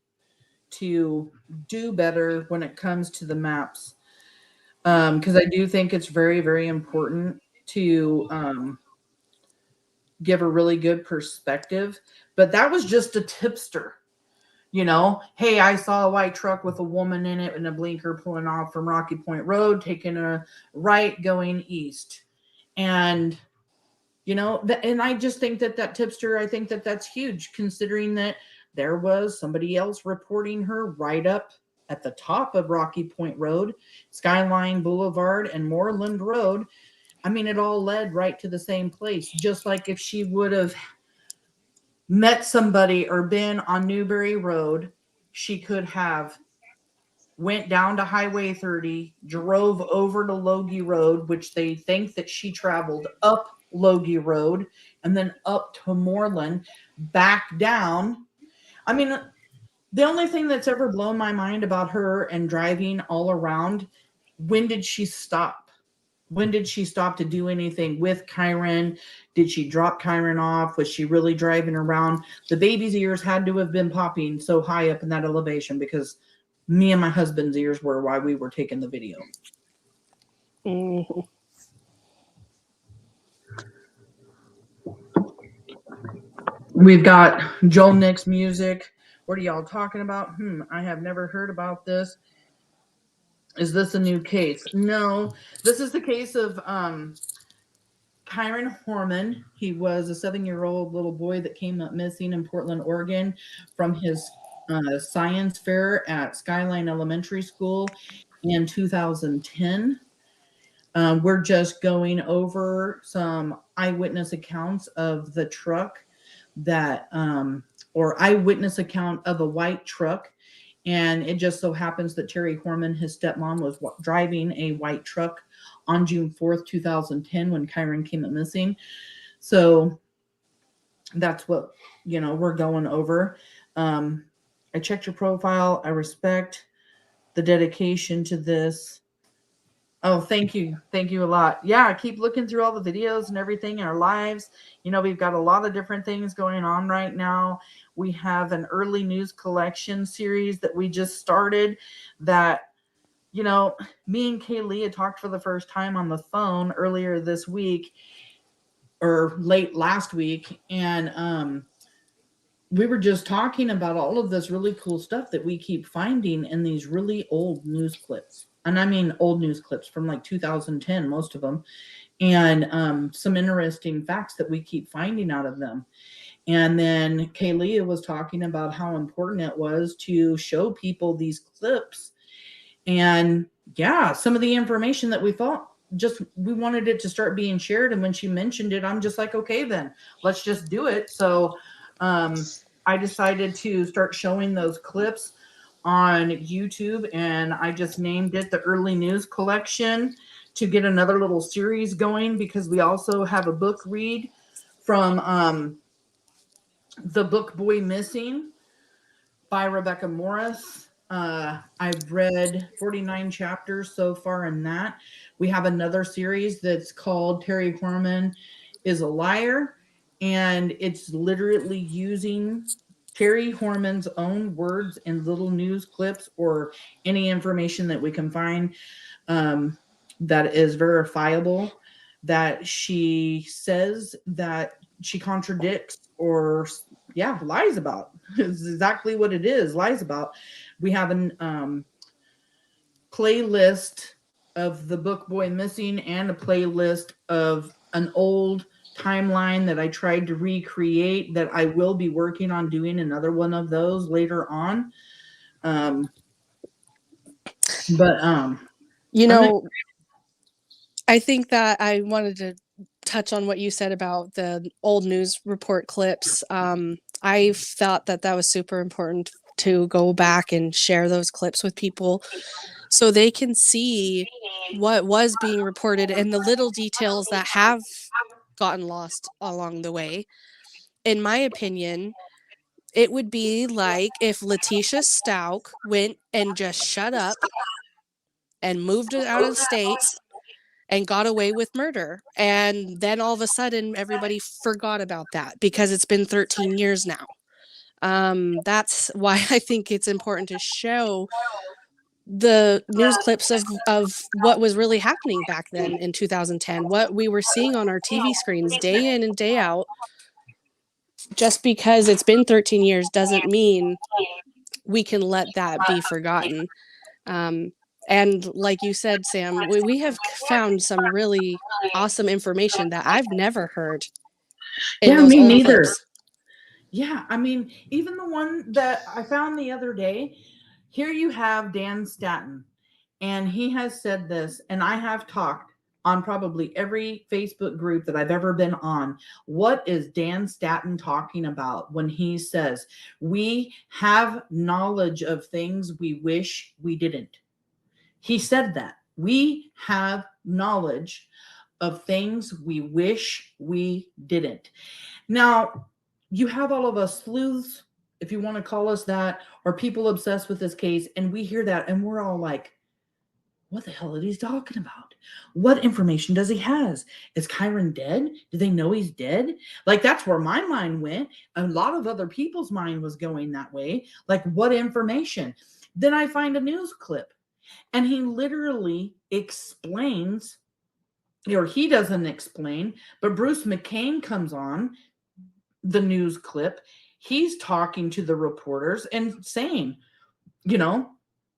[SPEAKER 1] to do better when it comes to the maps. Because I do think it's very, very important to give a really good perspective. But that was just a tipster. You know, hey, I saw a white truck with a woman in it and a blinker pulling off from Rocky Point Road, taking a right going east. And, you know, and I just think that tipster, I think that's huge, considering that there was somebody else reporting her right up at the top of Rocky Point Road, Skyline Boulevard, and Moreland Road. I mean, it all led right to the same place. Just like if she would have met somebody or been on Newberry Road, she could have went down to Highway 30, drove over to Logie Road, which they think that she traveled up Logie Road, and then up to Moreland, back down. I mean, the only thing that's ever blown my mind about her and driving all around, when did she stop? When did she stop to do anything with Kyron? Did she drop Kyron off? Was she really driving around? The baby's ears had to have been popping so high up in that elevation, because me and my husband's ears were while we were taking the video.
[SPEAKER 2] Mm-hmm.
[SPEAKER 1] We've got Joel Nick's music. What are y'all talking about? I have never heard about this. Is this a new case? No, this is the case of Kyron Horman. He was a 7-year-old little boy that came up missing in Portland, Oregon from his science fair at Skyline Elementary School in 2010. We're just going over some eyewitness accounts of the truck that, or eyewitness account of a white truck. And it just so happens that Terri Horman, his stepmom, was driving a white truck on June 4th, 2010, when Kyron came up missing. So that's what, we're going over. I checked your profile. I respect the dedication to this. Oh, thank you. Thank you a lot. Yeah, I keep looking through all the videos and everything in our lives. We've got a lot of different things going on right now. We have an early news collection series that we just started that, me and Kaylee had talked for the first time on the phone earlier this week or late last week. And we were just talking about all of this really cool stuff that we keep finding in these really old news clips. And I mean old news clips from like 2010, most of them, and some interesting facts that we keep finding out of them. And then Kaylee was talking about how important it was to show people these clips. And yeah, some of the information that we thought we wanted it to start being shared. And when she mentioned it, I'm just like, okay, then let's just do it. So I decided to start showing those clips on YouTube, and I just named it the Early News Collection to get another little series going, because we also have a book read from the book Boy Missing by Rebecca Morris. I've read 49 chapters so far in that. We have another series that's called Terri Horman is a Liar, and it's literally using Terri Horman's own words in little news clips or any information that we can find that is verifiable, that she says that she contradicts or lies about. It's exactly what it is, lies about. We have an playlist of the book Boy Missing and a playlist of an old timeline that I tried to recreate, that I will be working on doing another one of those later on.
[SPEAKER 2] I think that I wanted to touch on what you said about the old news report clips. I thought that was super important to go back and share those clips with people so they can see what was being reported and the little details that have gotten lost along the way. In my opinion, it would be like if Letitia Stout went and just shut up and moved out of state and got away with murder. And then all of a sudden, everybody forgot about that because it's been 13 years now. That's why I think it's important to show the news clips of what was really happening back then in 2010, what we were seeing on our TV screens day in and day out. Just because it's been 13 years doesn't mean we can let that be forgotten. And like you said, Sam, we have found some really awesome information that I've never heard in those
[SPEAKER 1] me
[SPEAKER 2] old
[SPEAKER 1] neither.
[SPEAKER 2] clips.
[SPEAKER 1] Yeah, I mean, even the one that I found the other day, here you have Dan Staton, and he has said this, and I have talked on probably every Facebook group that I've ever been on. What is Dan Staton talking about when he says, we have knowledge of things we wish we didn't? He said that. We have knowledge of things we wish we didn't. Now, you have all of us sleuths, if you want to call us that, or people obsessed with this case, and we hear that and we're all like, what the hell is he talking about? What information does he has? Is Kyron dead? Do they know he's dead? Like, that's where my mind went. A lot of other people's mind was going that way. Like, what information? Then I find a news clip, and he literally explains, or he doesn't explain, but Bruce McCain comes on the news clip, he's talking to the reporters and saying, you know,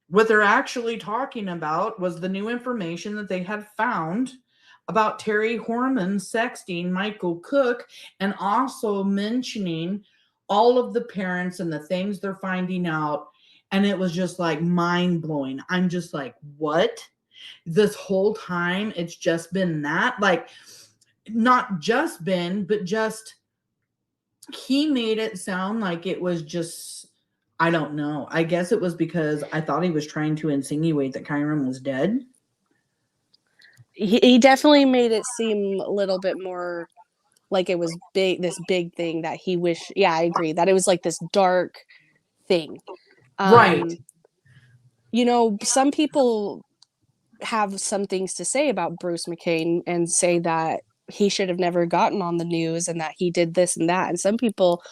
[SPEAKER 1] what they're actually talking about was the new information that they had found about Terri Horman sexting Michael Cook, and also mentioning all of the parents and the things they're finding out. And it was just like mind blowing. I'm just like, what? This whole time it's just been that? Like, not just been, but just he made it sound like it was just, I don't know. I guess it was because I thought he was trying to insinuate that Kyron was dead.
[SPEAKER 2] He definitely made it seem a little bit more like it was this big thing that he wished. Yeah, I agree that it was like this dark thing.
[SPEAKER 1] Right.
[SPEAKER 2] You know, some people have some things to say about Bruce McCain and say that he should have never gotten on the news and that he did this and that. And some people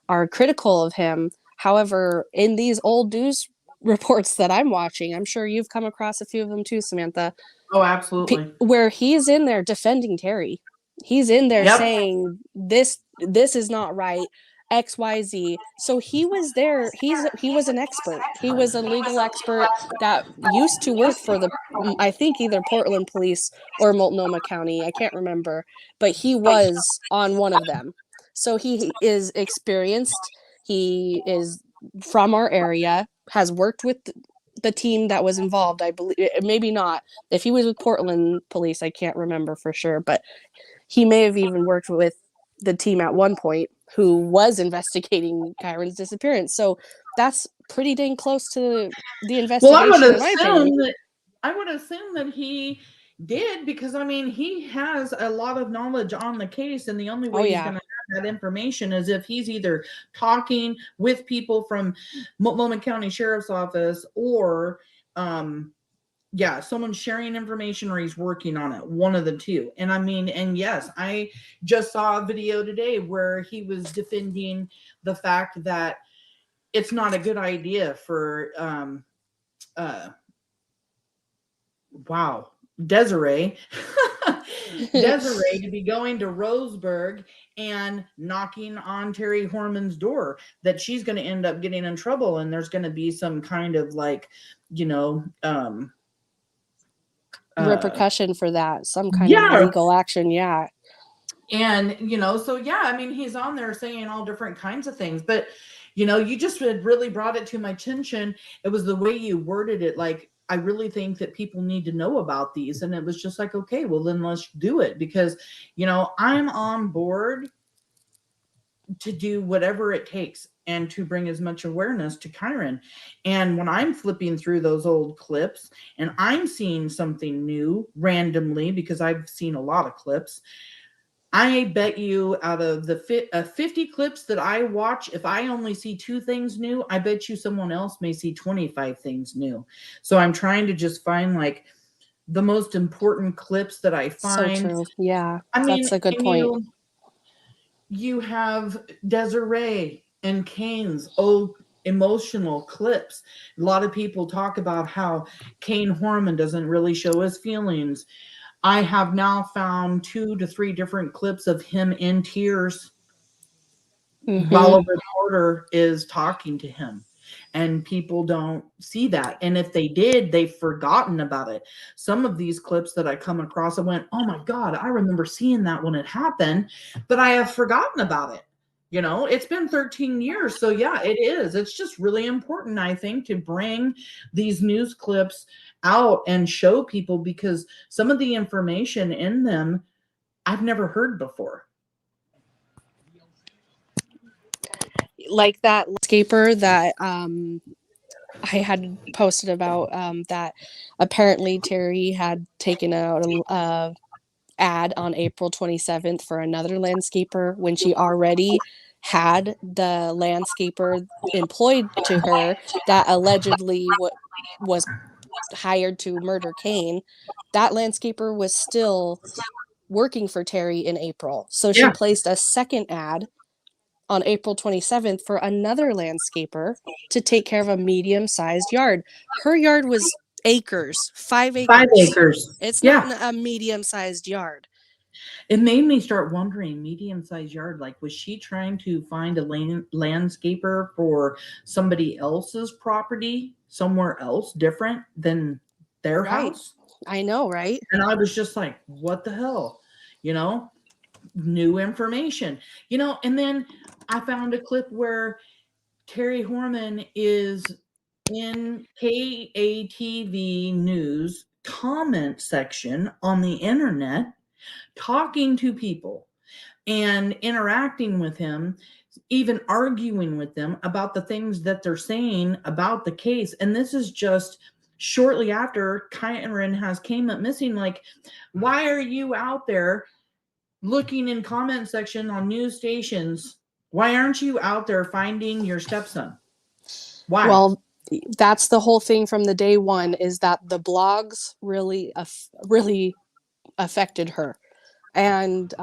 [SPEAKER 2] are critical of him. However, in these old news reports that I'm watching, I'm sure you've come across a few of them too, Samantha,
[SPEAKER 1] Oh, absolutely.
[SPEAKER 2] where he's in there defending Terri. He's in there
[SPEAKER 1] Yep.
[SPEAKER 2] saying this is not right, XYZ. So he was there. He was an expert. He was a legal expert that used to work for the, I think, either Portland Police or Multnomah County. I can't remember, but he was on one of them. So he is experienced. He is from our area, has worked with the team that was involved. I believe, maybe not. If he was with Portland Police, I can't remember for sure, but he may have even worked with the team at one point who was investigating Kyron's disappearance. So that's pretty dang close to the investigation, in my opinion.
[SPEAKER 1] I would assume that he did, because I mean he has a lot of knowledge on the case, and the only way he's going to have that information is if he's either talking with people from Multnomah County Sheriff's Office, or yeah, someone's sharing information, or he's working on it, one of the two. And I mean, and yes, I just saw a video today where he was defending the fact that it's not a good idea for wow, Desiree Desiree to be going to Roseburg and knocking on Terri Horman's door, that she's going to end up getting in trouble, and there's going to be some kind of like, you know,
[SPEAKER 2] repercussion for that, some kind of legal action. Yeah.
[SPEAKER 1] And, you know, so yeah, I mean, he's on there saying all different kinds of things, but, you know, you just had really brought it to my attention. It was the way you worded it. Like, I really think that people need to know about these. And it was just like, okay, well, then let's do it, because, you know, I'm on board to do whatever it takes and to bring as much awareness to Kyron. And when I'm flipping through those old clips and I'm seeing something new randomly, because I've seen a lot of clips, I bet you out of the 50 clips that I watch, if I only see 2 things new, I bet you someone else may see 25 things new. So I'm trying to just find like the most important clips that I find.
[SPEAKER 2] So true. Yeah,
[SPEAKER 1] I mean,
[SPEAKER 2] that's a good point.
[SPEAKER 1] You have Desiree and Kane's old emotional clips. A lot of people talk about how Kane Horman doesn't really show his feelings. I have now found 2 to 3 different clips of him in tears while a reporter is talking to him. And people don't see that. And if they did, they've forgotten about it. Some of these clips that I come across, I went, oh my God, I remember seeing that when it happened, but I have forgotten about it. You know, it's been 13 years. So yeah, it is. It's just really important, I think, to bring these news clips out and show people, because some of the information in them I've never heard before.
[SPEAKER 2] Like that landscaper that I had posted about, that apparently Terri had taken out a ad on April 27th for another landscaper when she already had the landscaper employed to her that allegedly was hired to murder Kane. That landscaper was still working for Terri in April. So she placed a second ad on April 27th for another landscaper to take care of a medium-sized yard. Her yard was acres, 5 acres.
[SPEAKER 1] 5 acres.
[SPEAKER 2] It's not a medium-sized yard.
[SPEAKER 1] It made me start wondering, medium-sized yard, like, was she trying to find a landscaper for somebody else's property somewhere else different than their
[SPEAKER 2] Right.
[SPEAKER 1] house?
[SPEAKER 2] I know, right?
[SPEAKER 1] And I was just like, what the hell? You know, new information. And then I found a clip where Terri Horman is in KATV news comment section on the internet talking to people and interacting with him, even arguing with them about the things that they're saying about the case. And this is just shortly after Kyron has came up missing. Like, why are you out there looking in comment section on news stations? Why aren't you out there finding your stepson? Why?
[SPEAKER 2] Well, that's the whole thing from the day one, is that the blogs really affected her. And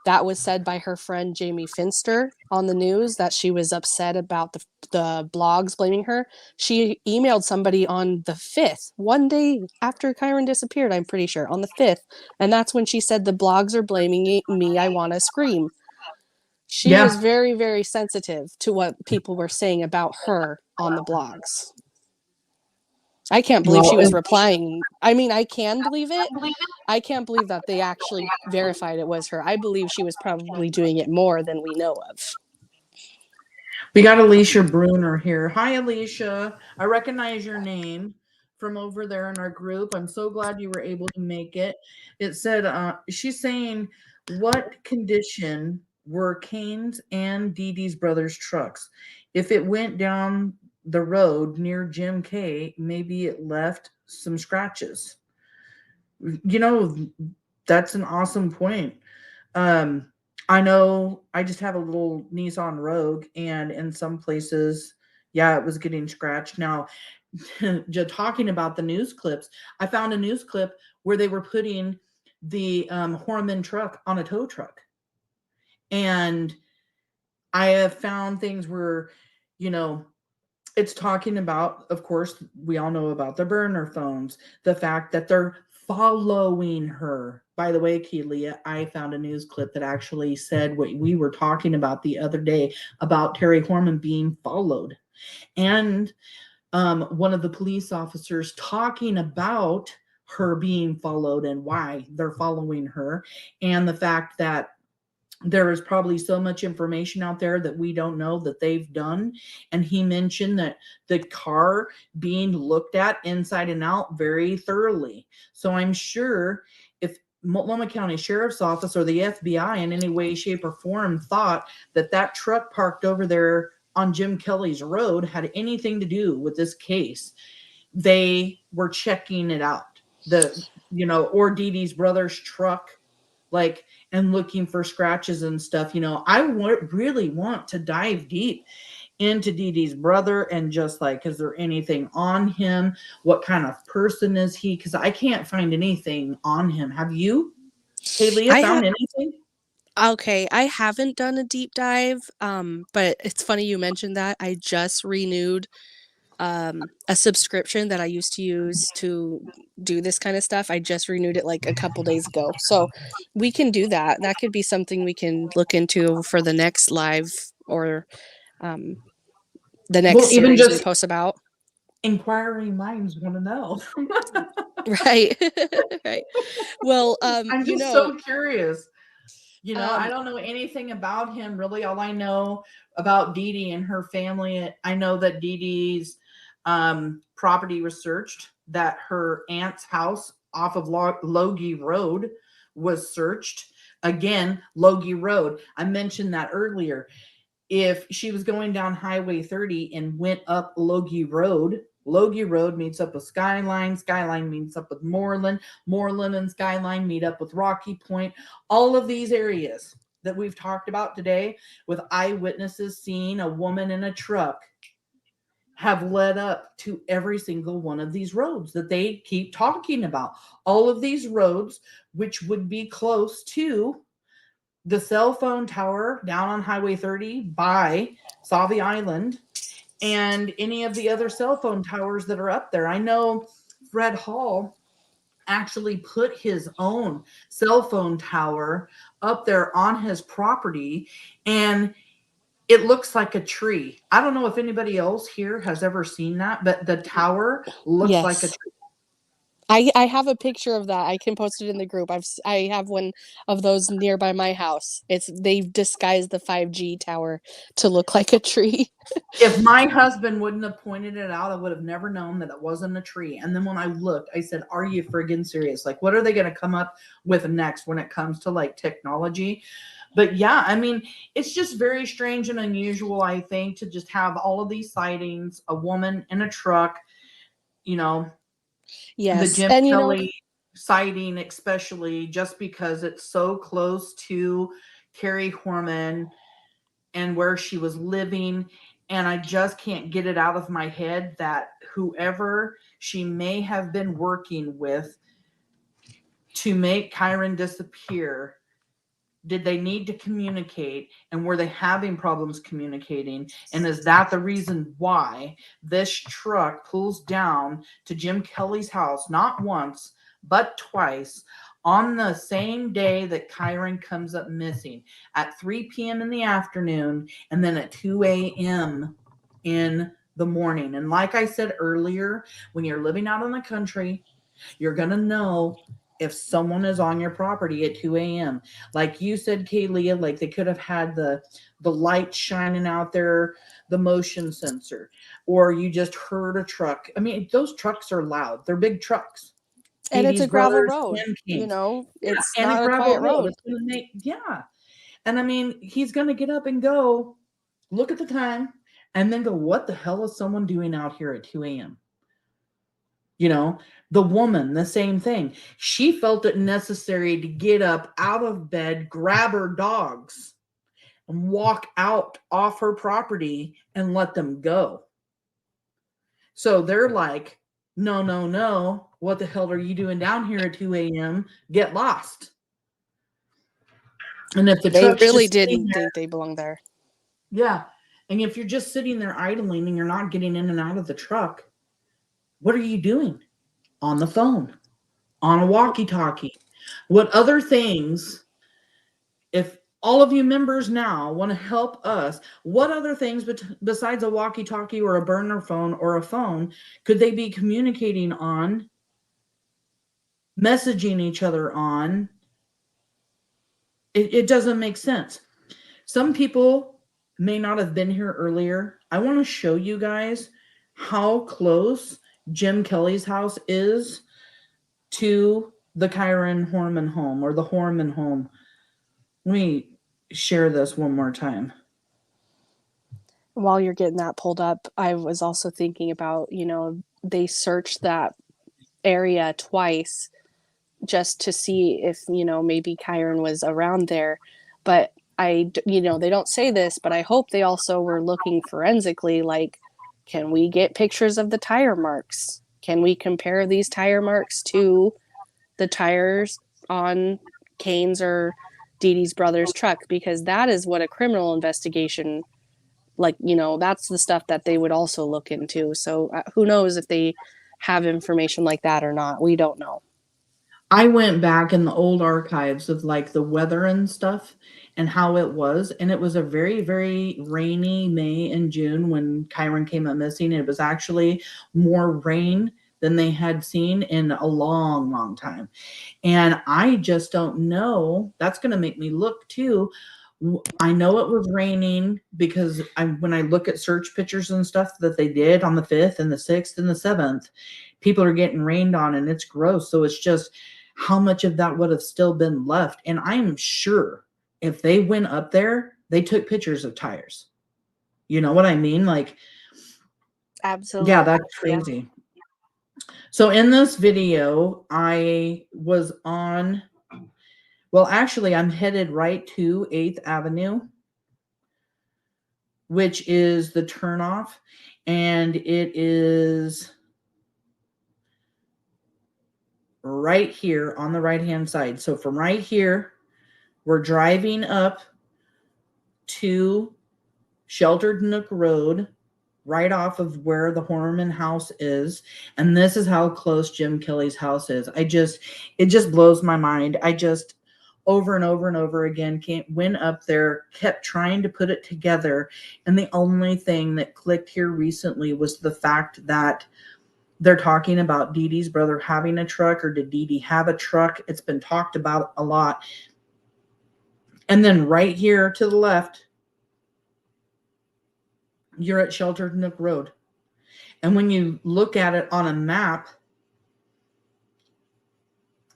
[SPEAKER 2] that was said by her friend Jamie Finster on the news, that she was upset about the blogs blaming her. She emailed somebody on the 5th, one day after Kyron disappeared, I'm pretty sure, on the 5th. And that's when she said, the blogs are blaming me. I want to scream. She was
[SPEAKER 1] Yeah.
[SPEAKER 2] very, very sensitive to what people were saying about her on the blogs. I can't believe she
[SPEAKER 1] Well,
[SPEAKER 2] was replying. I mean, I can believe it. I can't believe that they actually verified it was her. I believe she was probably doing it more than we know of.
[SPEAKER 1] we got Alicia Bruner here. Hi, Alicia. I recognize your name from over there in our group. I'm so glad you were able to make it. It said, she's saying, what condition were Kane's and Dee Dee's brothers' trucks? If it went down the road near Jim K, maybe it left some scratches. You know, that's an awesome point. Um, I know I just have a little Nissan Rogue, and in some places, yeah, it was getting scratched. Now, just talking about the news clips, I found a news clip where they were putting the Horman truck on a tow truck. And I have found things where, you know, it's talking about, of course, we all know about the burner phones, the fact that they're following her. By the way, Keelia, I found a news clip that actually said what we were talking about the other day about Terri Horman being followed. And one of the police officers talking about her being followed and why they're following her, and the fact that there is probably so much information out there that we don't know that they've done. And he mentioned that the car being looked at inside and out very thoroughly. So I'm sure if Multnomah County Sheriff's Office or the FBI in any way, shape, or form thought that that truck parked over there on Jim Kelly's road had anything to do with this case, they were checking it out. Or Dee Dee's brother's truck, like, and looking for scratches and stuff. I really want to dive deep into Dee Dee's brother and just like, is there anything on him? What kind of person is he? Because I can't find anything on him. Have you, hey Leah,
[SPEAKER 2] I
[SPEAKER 1] found
[SPEAKER 2] have
[SPEAKER 1] anything?
[SPEAKER 2] Okay, I haven't done a deep dive, but it's funny you mentioned that. I just renewed a subscription that I used to use to do this kind of stuff. I just renewed it like a couple days ago. So we can do that. That could be something we can look into for the next live, or um, the
[SPEAKER 1] Well,
[SPEAKER 2] next
[SPEAKER 1] even
[SPEAKER 2] series we
[SPEAKER 1] just
[SPEAKER 2] post about.
[SPEAKER 1] inquiring minds want to know.
[SPEAKER 2] Right. Right. Well,
[SPEAKER 1] I'm
[SPEAKER 2] you
[SPEAKER 1] just
[SPEAKER 2] know,
[SPEAKER 1] so curious. I
[SPEAKER 2] um,
[SPEAKER 1] don't know anything about him really. All I know about Dee Dee and her family, I know that Dee Dee's property was searched, that her aunt's house off of Logie Road was searched. Again, Logie Road. I mentioned that earlier. If she was going down Highway 30 and went up Logie Road meets up with Skyline meets up with Moreland and Skyline meet up with Rocky Point. All of these areas that we've talked about today with eyewitnesses seeing a woman in a truck have led up to every single one of these roads that they keep talking about. All of these roads, which would be close to the cell phone tower down on Highway 30 by Sauvie Island, and any of the other cell phone towers that are up there. I know Fred Hall actually put his own cell phone tower up there on his property, and it looks like a tree. I don't know if anybody else here has ever seen that, but the tower looks like a
[SPEAKER 2] Yes.
[SPEAKER 1] tree.
[SPEAKER 2] I have a picture of that. I can post it in the group. I have one of those nearby my house. They've disguised the 5G tower to look like a tree.
[SPEAKER 1] If my husband wouldn't have pointed it out, I would have never known that it wasn't a tree. And then when I looked, I said, "Are you friggin' serious? Like, what are they going to come up with next when it comes to like technology?" But yeah, I mean, it's just very strange and unusual, I think, to just have all of these sightings, a woman in a truck, you know, the
[SPEAKER 2] Yes.
[SPEAKER 1] Jim
[SPEAKER 2] And
[SPEAKER 1] Kelly sighting, especially just because it's so close to Terri Horman and where she was living. And I just can't get it out of my head that whoever she may have been working with to make Kyron disappear, did they need to communicate, and were they having problems communicating? And is that the reason why this truck pulls down to Jim Kelly's house not once but twice on the same day that Kyron comes up missing, at 3 p.m. in the afternoon and then at 2 a.m. in the morning? And like I said earlier, when you're living out in the country, you're going to know if someone is on your property at 2 a.m. Like you said, Kaylee, like they could have had the light shining out there, the motion sensor, or you just heard a truck. I mean, those trucks are loud. They're big trucks.
[SPEAKER 2] and it's
[SPEAKER 1] Dede's
[SPEAKER 2] a gravel
[SPEAKER 1] brothers,
[SPEAKER 2] road,
[SPEAKER 1] Tim Kings. Yeah,
[SPEAKER 2] it's
[SPEAKER 1] and a
[SPEAKER 2] not a
[SPEAKER 1] gravel
[SPEAKER 2] quiet
[SPEAKER 1] road.
[SPEAKER 2] road.
[SPEAKER 1] It's gonna make, yeah. And I mean, he's gonna get up and go, look at the time, and then go, what the hell is someone doing out here at 2 a.m.? You know, the woman, the same thing. She felt it necessary to get up out of bed, grab her dogs, and walk out off her property and let them go. So they're like, no, no, no. What the hell are you doing down here at 2 a.m.? Get lost. And if the
[SPEAKER 2] They
[SPEAKER 1] truck's
[SPEAKER 2] really
[SPEAKER 1] just sitting
[SPEAKER 2] didn't
[SPEAKER 1] there,
[SPEAKER 2] think they belonged there.
[SPEAKER 1] yeah. And if you're just sitting there idling and you're not getting in and out of the truck, what are you doing? On the phone, on a walkie talkie. What other things, if all of you members now want to help us, what other things besides a walkie talkie or a burner phone or a phone could they be communicating on, messaging each other on? It doesn't make sense. Some people may not have been here earlier. I want to show you guys how close Jim Kelly's house is to the Kyron Horman home or the Horman home. Let me share this one more time.
[SPEAKER 2] While you're getting that pulled up, I was also thinking about, they searched that area twice just to see if, maybe Kyron was around there. But they don't say this, but I hope they also were looking forensically, like, can we get pictures of the tire marks? Can we compare these tire marks to the tires on Kane's or Dede's brother's truck? Because that is what a criminal investigation, like, that's the stuff that they would also look into. So who knows if they have information like that or not? We don't know.
[SPEAKER 1] I went back in the old archives of like the weather and stuff and how it was. And it was a very, very rainy May and June when Kyron came up missing. It was actually more rain than they had seen in a long, long time. And I just don't know. That's going to make me look too. I know it was raining because when I look at search pictures and stuff that they did on the 5th and the 6th and the 7th, people are getting rained on and it's gross. So it's just how much of that would have still been left. And I'm sure if they went up there, they took pictures of tires. You know what I mean? Like,
[SPEAKER 2] Absolutely.
[SPEAKER 1] yeah, that's crazy. So in this video, I was on, well, actually, I'm headed right to 8th Avenue, which is the turnoff, and it is right here on the right-hand side. So from right here, we're driving up to Sheltered Nook Road, right off of where the Horman house is. And this is how close Jim Kelly's house is. It just blows my mind. I just, over and over and over again, went up there, kept trying to put it together. And the only thing that clicked here recently was the fact that they're talking about Dede's brother having a truck, or did Dede have a truck? It's been talked about a lot. And then right here to the left, you're at Sheltered Nook Road. And when you look at it on a map,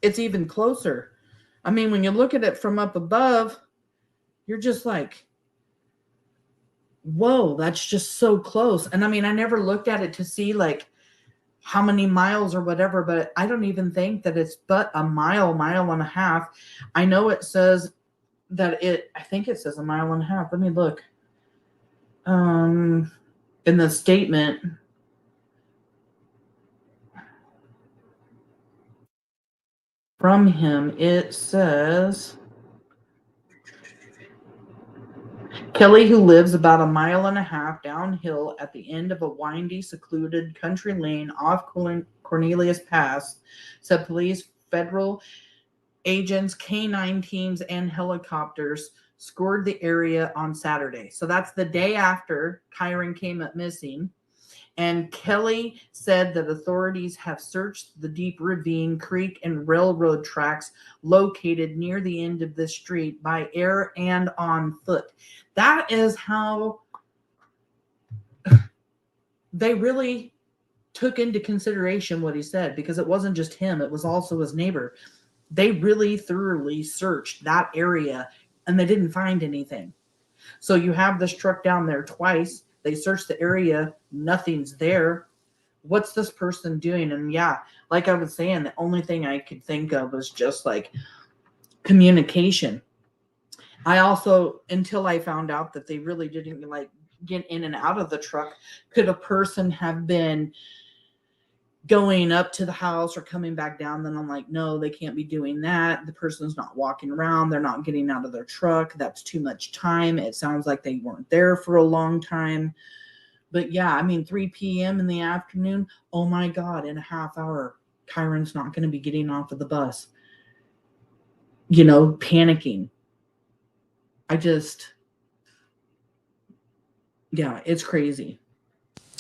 [SPEAKER 1] it's even closer. I mean, when you look at it from up above, you're just like, whoa, that's just so close. And I mean, I never looked at it to see like how many miles or whatever, but I don't even think that it's but a mile and a half. I know it says that I think it says a mile and a half. Let me look. In the statement, from him, it says Kelly, who lives about a mile and a half downhill at the end of a windy, secluded country lane off Cornelius Pass, said police, federal agents, K-9 teams, and helicopters scoured the area on Saturday. So that's the day after Kyron came up missing. And Kelly said that authorities have searched the deep ravine, creek, and railroad tracks located near the end of the street by air and on foot. That is how they really took into consideration what he said, because it wasn't just him, it was also his neighbor. They really thoroughly searched that area and they didn't find anything. So you have this truck down there twice. They searched the area, nothing's there. What's this person doing? And yeah, like I was saying, the only thing I could think of was just like communication. I also, until I found out that they really didn't like get in and out of the truck, could a person have been going up to the house or coming back down? Then I'm like, no, they can't be doing that. The person's not walking around. They're not getting out of their truck. That's too much time. It sounds like they weren't there for a long time. But yeah, I mean, 3 p.m. in the afternoon, oh my God, in a half hour, Kyron's not going to be getting off of the bus, panicking. Yeah, it's crazy.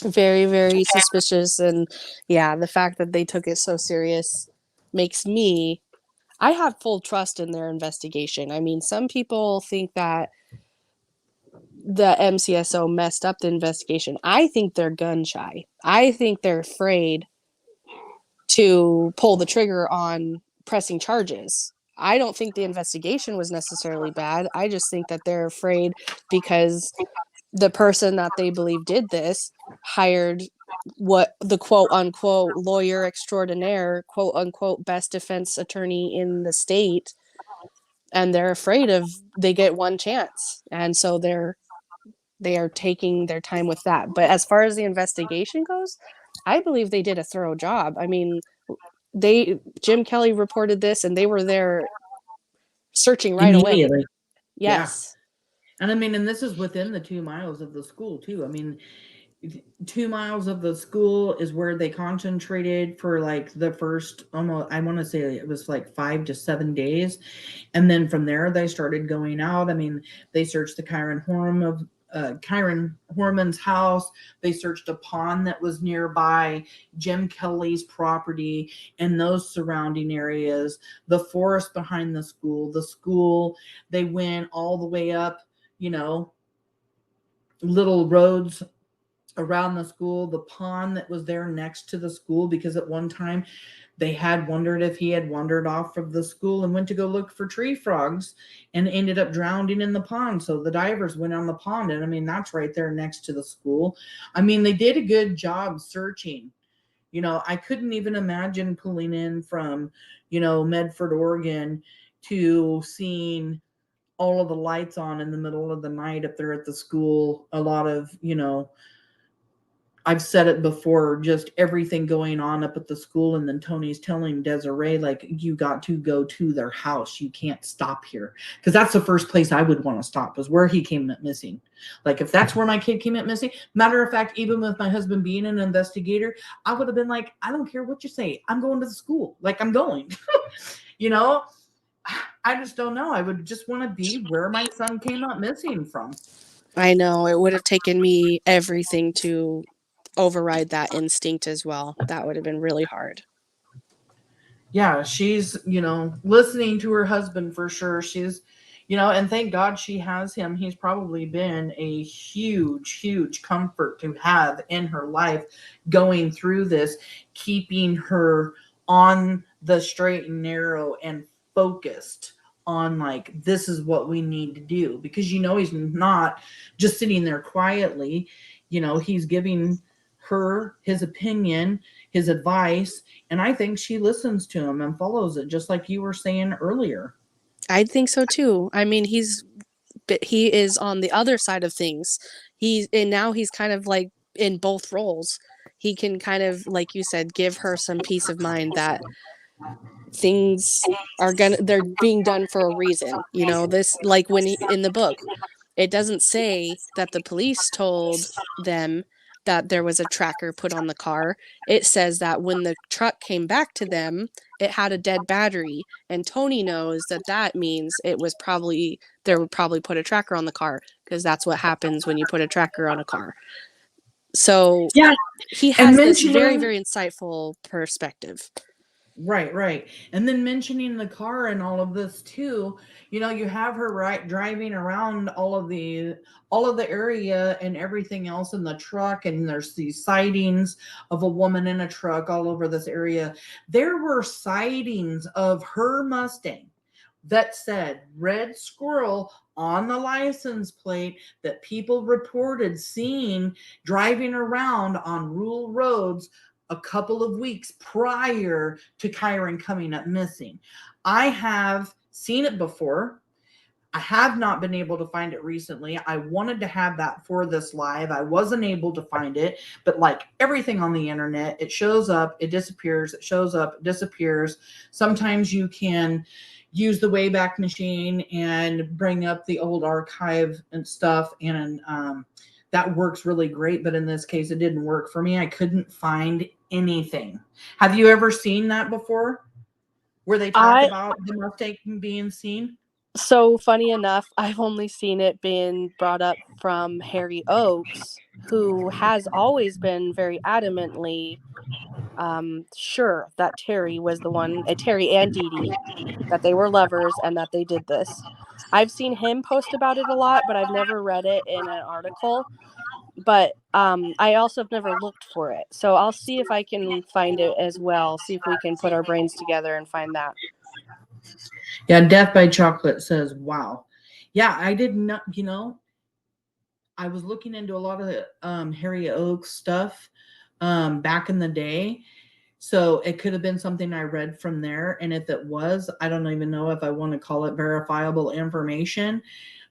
[SPEAKER 2] Very, very suspicious. And yeah, the fact that they took it so serious makes I have full trust in their investigation. I mean, some people think that the MCSO messed up the investigation. I think they're gun shy. I think they're afraid to pull the trigger on pressing charges. I don't think the investigation was necessarily bad. I just think that they're afraid because the person that they believe did this hired what the quote unquote lawyer extraordinaire, quote unquote best defense attorney in the state, and they're afraid of they get one chance, and so they are taking their time with that. But as far as the investigation goes, I believe they did a thorough job. I mean, Jim Kelly reported this and they were there searching right away.
[SPEAKER 1] Yeah.
[SPEAKER 2] Yes.
[SPEAKER 1] And I mean, and this is within the 2 miles of the school too. I mean, 2 miles of the school is where they concentrated for like the first, almost, I want to say it was like 5 to 7 days. And then from there, they started going out. I mean, they searched the Kyron Horman's house. They searched a pond that was nearby, Jim Kelly's property and those surrounding areas, the forest behind the school. They went all the way up, little roads around the school, the pond that was there next to the school, because at one time they had wondered if he had wandered off of the school and went to go look for tree frogs and ended up drowning in the pond. So the divers went on the pond, and I mean, that's right there next to the school. I mean, they did a good job searching. I couldn't even imagine pulling in from, Medford, Oregon, to seeing all of the lights on in the middle of the night up there at the school. A lot of, I've said it before, just everything going on up at the school, and then Tony's telling Desiree, like, you got to go to their house. You can't stop here. Because that's the first place I would want to stop, was where he came up missing. Like, if that's where my kid came up missing, matter of fact, even with my husband being an investigator, I would have been like, I don't care what you say. I'm going to the school. Like, I'm going. You know? I just don't know. I would just want to be where my son came up missing from.
[SPEAKER 2] I know. It would have taken me everything to override that instinct as well. That would have been really hard.
[SPEAKER 1] Yeah, she's, listening to her husband for sure. She's, and thank God she has him. He's probably been a huge, huge comfort to have in her life going through this, keeping her on the straight and narrow and focused on, like, this is what we need to do, because he's not just sitting there quietly. He's giving her his opinion, his advice, and I think she listens to him and follows it, just like you were saying earlier.
[SPEAKER 2] I think so too. I mean, he is on the other side of things. Now he's kind of like in both roles. He can kind of, like you said, give her some peace of mind that things they're being done for a reason. This, like, when in the book, it doesn't say that the police told them that there was a tracker put on the car. It says that when the truck came back to them, it had a dead battery, and Tony knows that means they would probably put a tracker on the car, because that's what happens when you put a tracker on a car. So
[SPEAKER 1] yeah,
[SPEAKER 2] he has this very, very insightful perspective.
[SPEAKER 1] Right. And then mentioning the car and all of this too, you have her driving around all of the area and everything else in the truck, and there's these sightings of a woman in a truck all over this area. There were sightings of her Mustang that said red squirrel on the license plate, that people reported seeing driving around on rural roads a couple of weeks prior to Kyron coming up missing. I have seen it before. I have not been able to find it recently. I wanted to have that for this live. I wasn't able to find it, but like everything on the internet, it shows up, it disappears, it shows up, it disappears. Sometimes you can use the Wayback Machine and bring up the old archive and stuff, and that works really great. But in this case, it didn't work for me. I couldn't find anything. Have you ever seen that before, where they talk about the Mustang being seen?
[SPEAKER 2] So funny enough, I've only seen it being brought up from Harry Oakes, who has always been very adamantly sure that Terri was the one, Terri and Dede, that they were lovers and that they did this. I've seen him post about it a lot, but I've never read it in an article. But I also have never looked for it. So I'll see if I can find it as well. See if we can put our brains together and find that.
[SPEAKER 1] Yeah, Death by Chocolate says, wow. Yeah, I did not, I was looking into a lot of the Harry Oakes stuff back in the day. So it could have been something I read from there. And if it was, I don't even know if I want to call it verifiable information.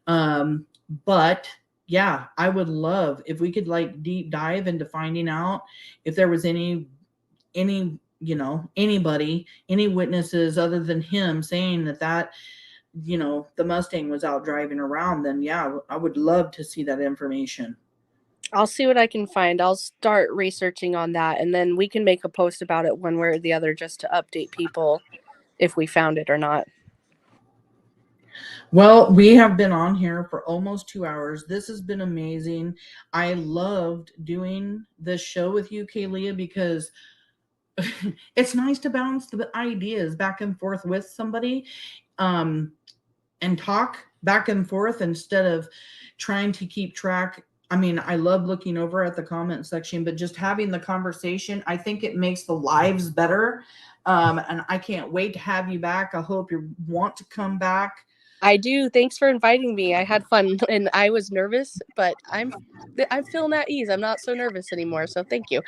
[SPEAKER 1] But yeah, I would love if we could like deep dive into finding out if there was any anybody, any witnesses other than him saying that the Mustang was out driving around. Then yeah, I would love to see that information.
[SPEAKER 2] I'll see what I can find. I'll start researching on that, and then we can make a post about it one way or the other, just to update people if we found it or not.
[SPEAKER 1] Well, we have been on here for almost 2 hours. This has been amazing. I loved doing this show with you, Kaylia, because it's nice to bounce the ideas back and forth with somebody, and talk back and forth instead of trying to keep track. I mean, I love looking over at the comment section, but just having the conversation, I think it makes the lives better. And I can't wait to have you back. I hope you want to come back.
[SPEAKER 2] I do. Thanks for inviting me. I had fun, and I was nervous, but I'm feeling at ease. I'm not so nervous anymore. So thank you.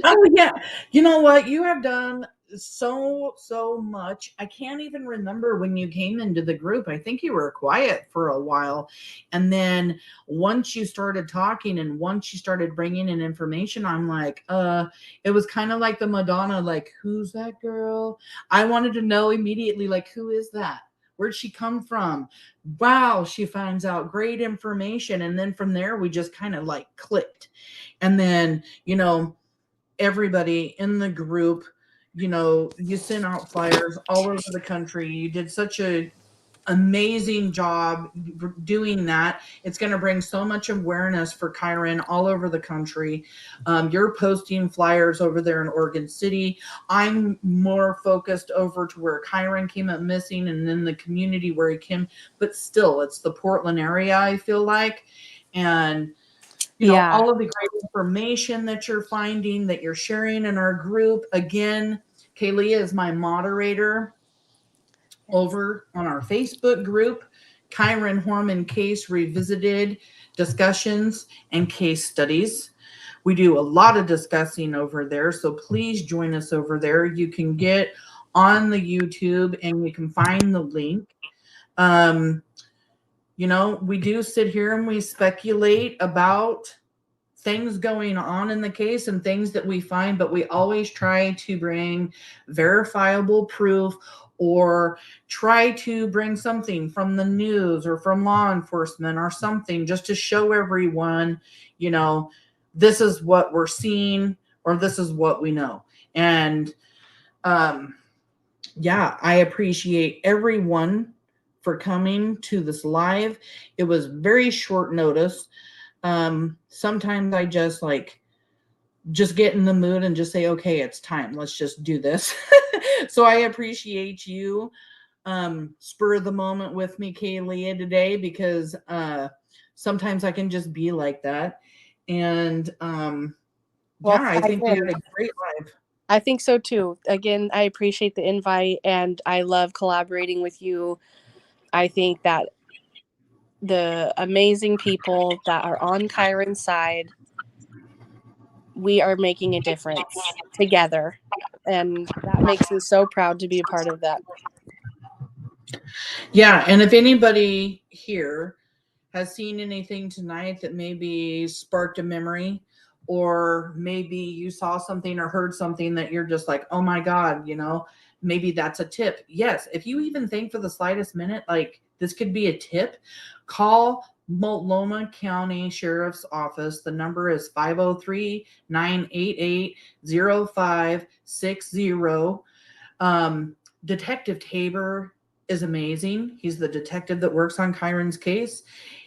[SPEAKER 1] Oh yeah. You know what? You have done so much. I can't even remember when you came into the group. I think you were quiet for a while, and then once you started talking and once you started bringing in information, I'm like, it was kind of like the Madonna, like, who's that girl? I wanted to know immediately, like, who is that? Where'd she come from? Wow, she finds out great information. And then from there, we just kind of like clicked. And then, everybody in the group, you sent out flyers all over the country. You did such a amazing job doing that. It's going to bring so much awareness for Kyron all over the country. You're posting flyers over there in Oregon City. I'm more focused over to where Kyron came up missing and then the community where he came, but still it's the Portland area, I feel like. And all of the great information that you're finding, that you're sharing in our group. Again, Kaylee is my moderator over on our Facebook group, Kyron Horman Case Revisited Discussions and Case Studies. We do a lot of discussing over there, so please join us over there. You can get on the YouTube and you can find the link. We do sit here and we speculate about things going on in the case and things that we find, but we always try to bring verifiable proof or try to bring something from the news or from law enforcement or something just to show everyone, this is what we're seeing or this is what we know. And I appreciate everyone for coming to this live. It was very short notice. Sometimes I just get in the mood and just say, okay, it's time. Let's just do this. So I appreciate you spur of the moment with me, Kaylee, today, because sometimes I can just be like that. And I think we had a great live.
[SPEAKER 2] I think so too. Again, I appreciate the invite and I love collaborating with you. I think that the amazing people that are on Kyron's side, we are making a difference together. And that makes me so proud to be a part of that.
[SPEAKER 1] Yeah. And if anybody here has seen anything tonight that maybe sparked a memory, or maybe you saw something or heard something that you're just like, oh my God, maybe that's a tip. Yes. If you even think for the slightest minute, like this could be a tip, call Multnomah County Sheriff's Office. The number is 503-988-0560. Detective Tabor is amazing. He's the detective that works on Kyron's case.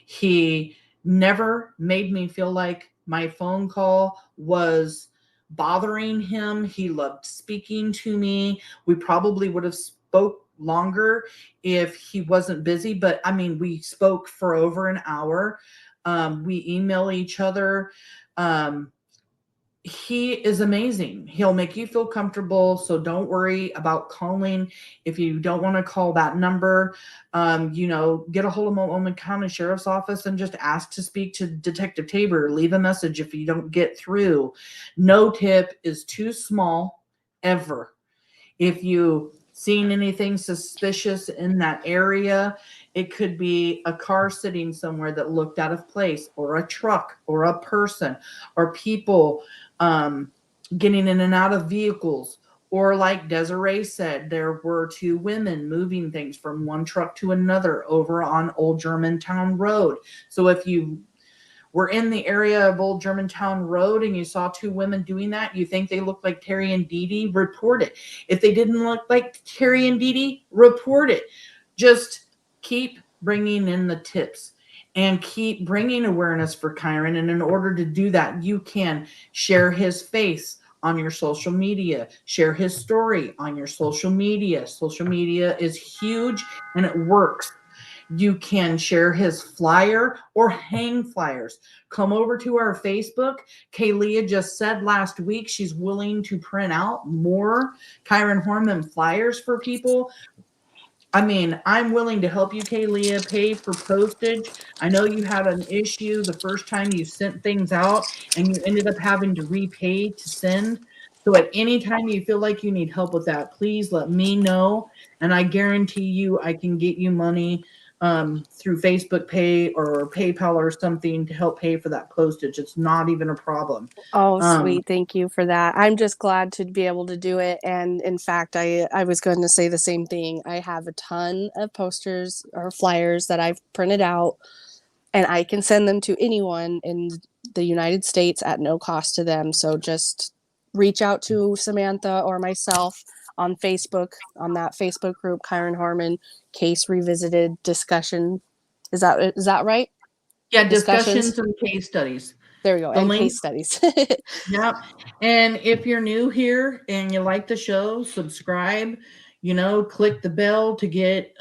[SPEAKER 1] He never made me feel like my phone call was bothering him. He loved speaking to me. We probably would have spoke longer if he wasn't busy, but I mean, we spoke for over an hour. We email each other. He is amazing. He'll make you feel comfortable. So don't worry about calling. If you don't want to call that number, get a hold of Multnomah County Sheriff's Office and just ask to speak to Detective Tabor. Leave a message if you don't get through. No tip is too small ever. If you seen anything suspicious in that area, it could be a car sitting somewhere that looked out of place, or a truck, or a person, or people getting in and out of vehicles. Or like Desiree said, there were two women moving things from one truck to another over on Old Germantown Road. So if you were in the area of Old Germantown Road and you saw two women doing that, you think they look like Terri and Dede, report it. If they didn't look like Terri and Dede, report it. Just keep bringing in the tips and keep bringing awareness for Kyron. And in order to do that, you can share his face on your social media, share his story on your social media. Social media is huge and it works. You can share his flyer or hang flyers. Come over to our Facebook. Kaylee just said last week she's willing to print out more Kyron Horman flyers for people. I mean, I'm willing to help you, Kaylee, pay for postage. I know you had an issue the first time you sent things out and you ended up having to repay to send. So at any time you feel like you need help with that, please let me know. And I guarantee you I can get you money through Facebook Pay or PayPal or something to help pay for that postage. It's not even a problem.
[SPEAKER 2] Oh,
[SPEAKER 1] Um,
[SPEAKER 2] sweet. Thank you for that. I'm just glad to be able to do it. And in fact, I was going to say the same thing. I have a ton of posters or flyers that I've printed out, and I can send them to anyone in the United States at no cost to them. So just reach out to Samantha or myself on Facebook, on that Facebook group, Kyron Horman Case Revisited Discussion. Is that right?
[SPEAKER 1] yeah,
[SPEAKER 2] Discussions.
[SPEAKER 1] discussions and case studies.
[SPEAKER 2] There we go.
[SPEAKER 1] The
[SPEAKER 2] And
[SPEAKER 1] link.
[SPEAKER 2] case studies.
[SPEAKER 1] Yep. And if you're new here and you like the show, subscribe, click the bell to get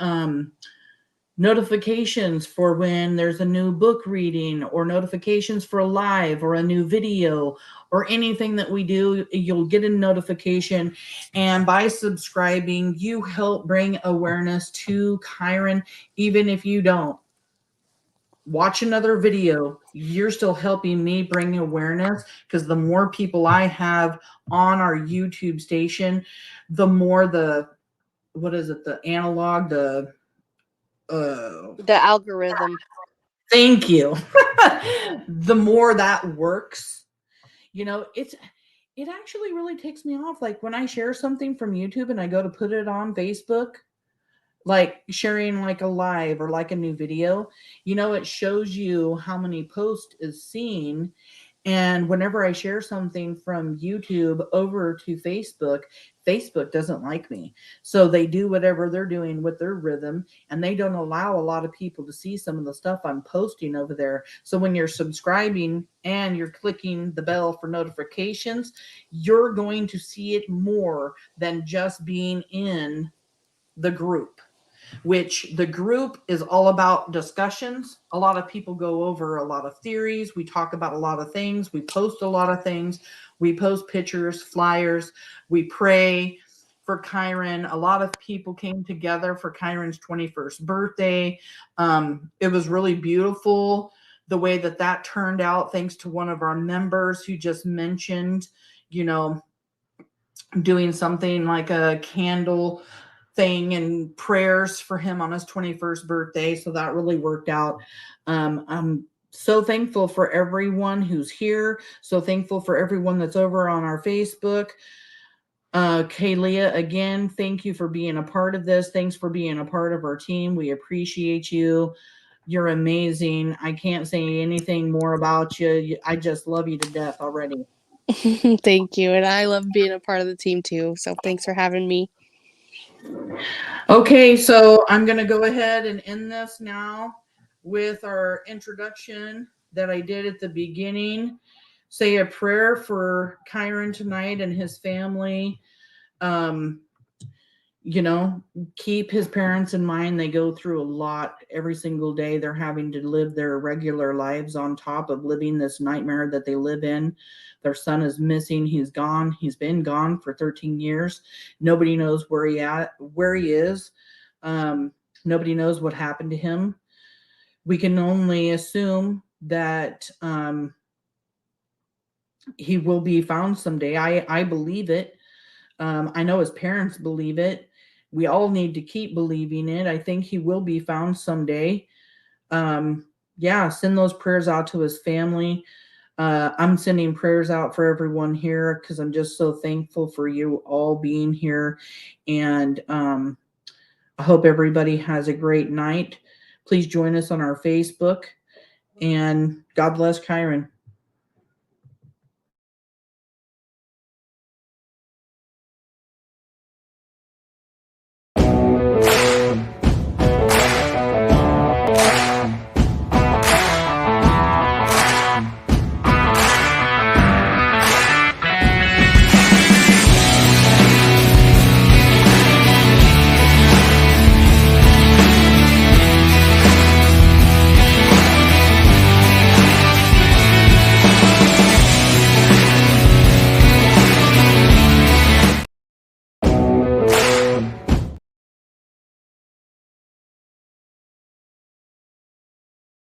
[SPEAKER 1] notifications for when there's a new book reading or notifications for a live or a new video or anything that we do. You'll get a notification. And by subscribing, you help bring awareness to Kyron, even if you don't watch another video, you're still helping me bring awareness, because the more people I have on our YouTube station, the more the analog,
[SPEAKER 2] The algorithm.
[SPEAKER 1] thank you. The more that works, it actually really takes me off. Like when I share something from YouTube and I go to put it on Facebook, like sharing like a live or like a new video, it shows you how many posts is seen. And whenever I share something from YouTube over to Facebook, Facebook doesn't like me. So they do whatever they're doing with their rhythm, and they don't allow a lot of people to see some of the stuff I'm posting over there. So when you're subscribing and you're clicking the bell for notifications, you're going to see it more than just being in the group, which the group is all about discussions. A lot of people go over a lot of theories. We talk about a lot of things. We post a lot of things. We post pictures, flyers. We pray for Kyron. A lot of people came together for Kyron's 21st birthday. It was really beautiful the way that turned out, thanks to one of our members who just mentioned, doing something like a candle thing and prayers for him on his 21st birthday. So that really worked out. I'm so thankful for everyone who's here. So thankful for everyone that's over on our Facebook. Kaylia, again, thank you for being a part of this. Thanks for being a part of our team. We appreciate you. You're amazing. I can't say anything more about you. I just love you to death already.
[SPEAKER 2] Thank you. And I love being a part of the team too. So thanks for having me.
[SPEAKER 1] Okay, so I'm going to go ahead and end this now with our introduction that I did at the beginning. Say a prayer for Kyron tonight and his family. Keep his parents in mind. They go through a lot every single day. They're having to live their regular lives on top of living this nightmare that they live in. Their son is missing. He's gone. He's been gone for 13 years. Nobody knows where he is. Nobody knows what happened to him. We can only assume that he will be found someday. I believe it. I know his parents believe it. We all need to keep believing it. I think he will be found someday. Send those prayers out to his family. I'm sending prayers out for everyone here because I'm just so thankful for you all being here. And I hope everybody has a great night. Please join us on our Facebook. And God bless Kyron.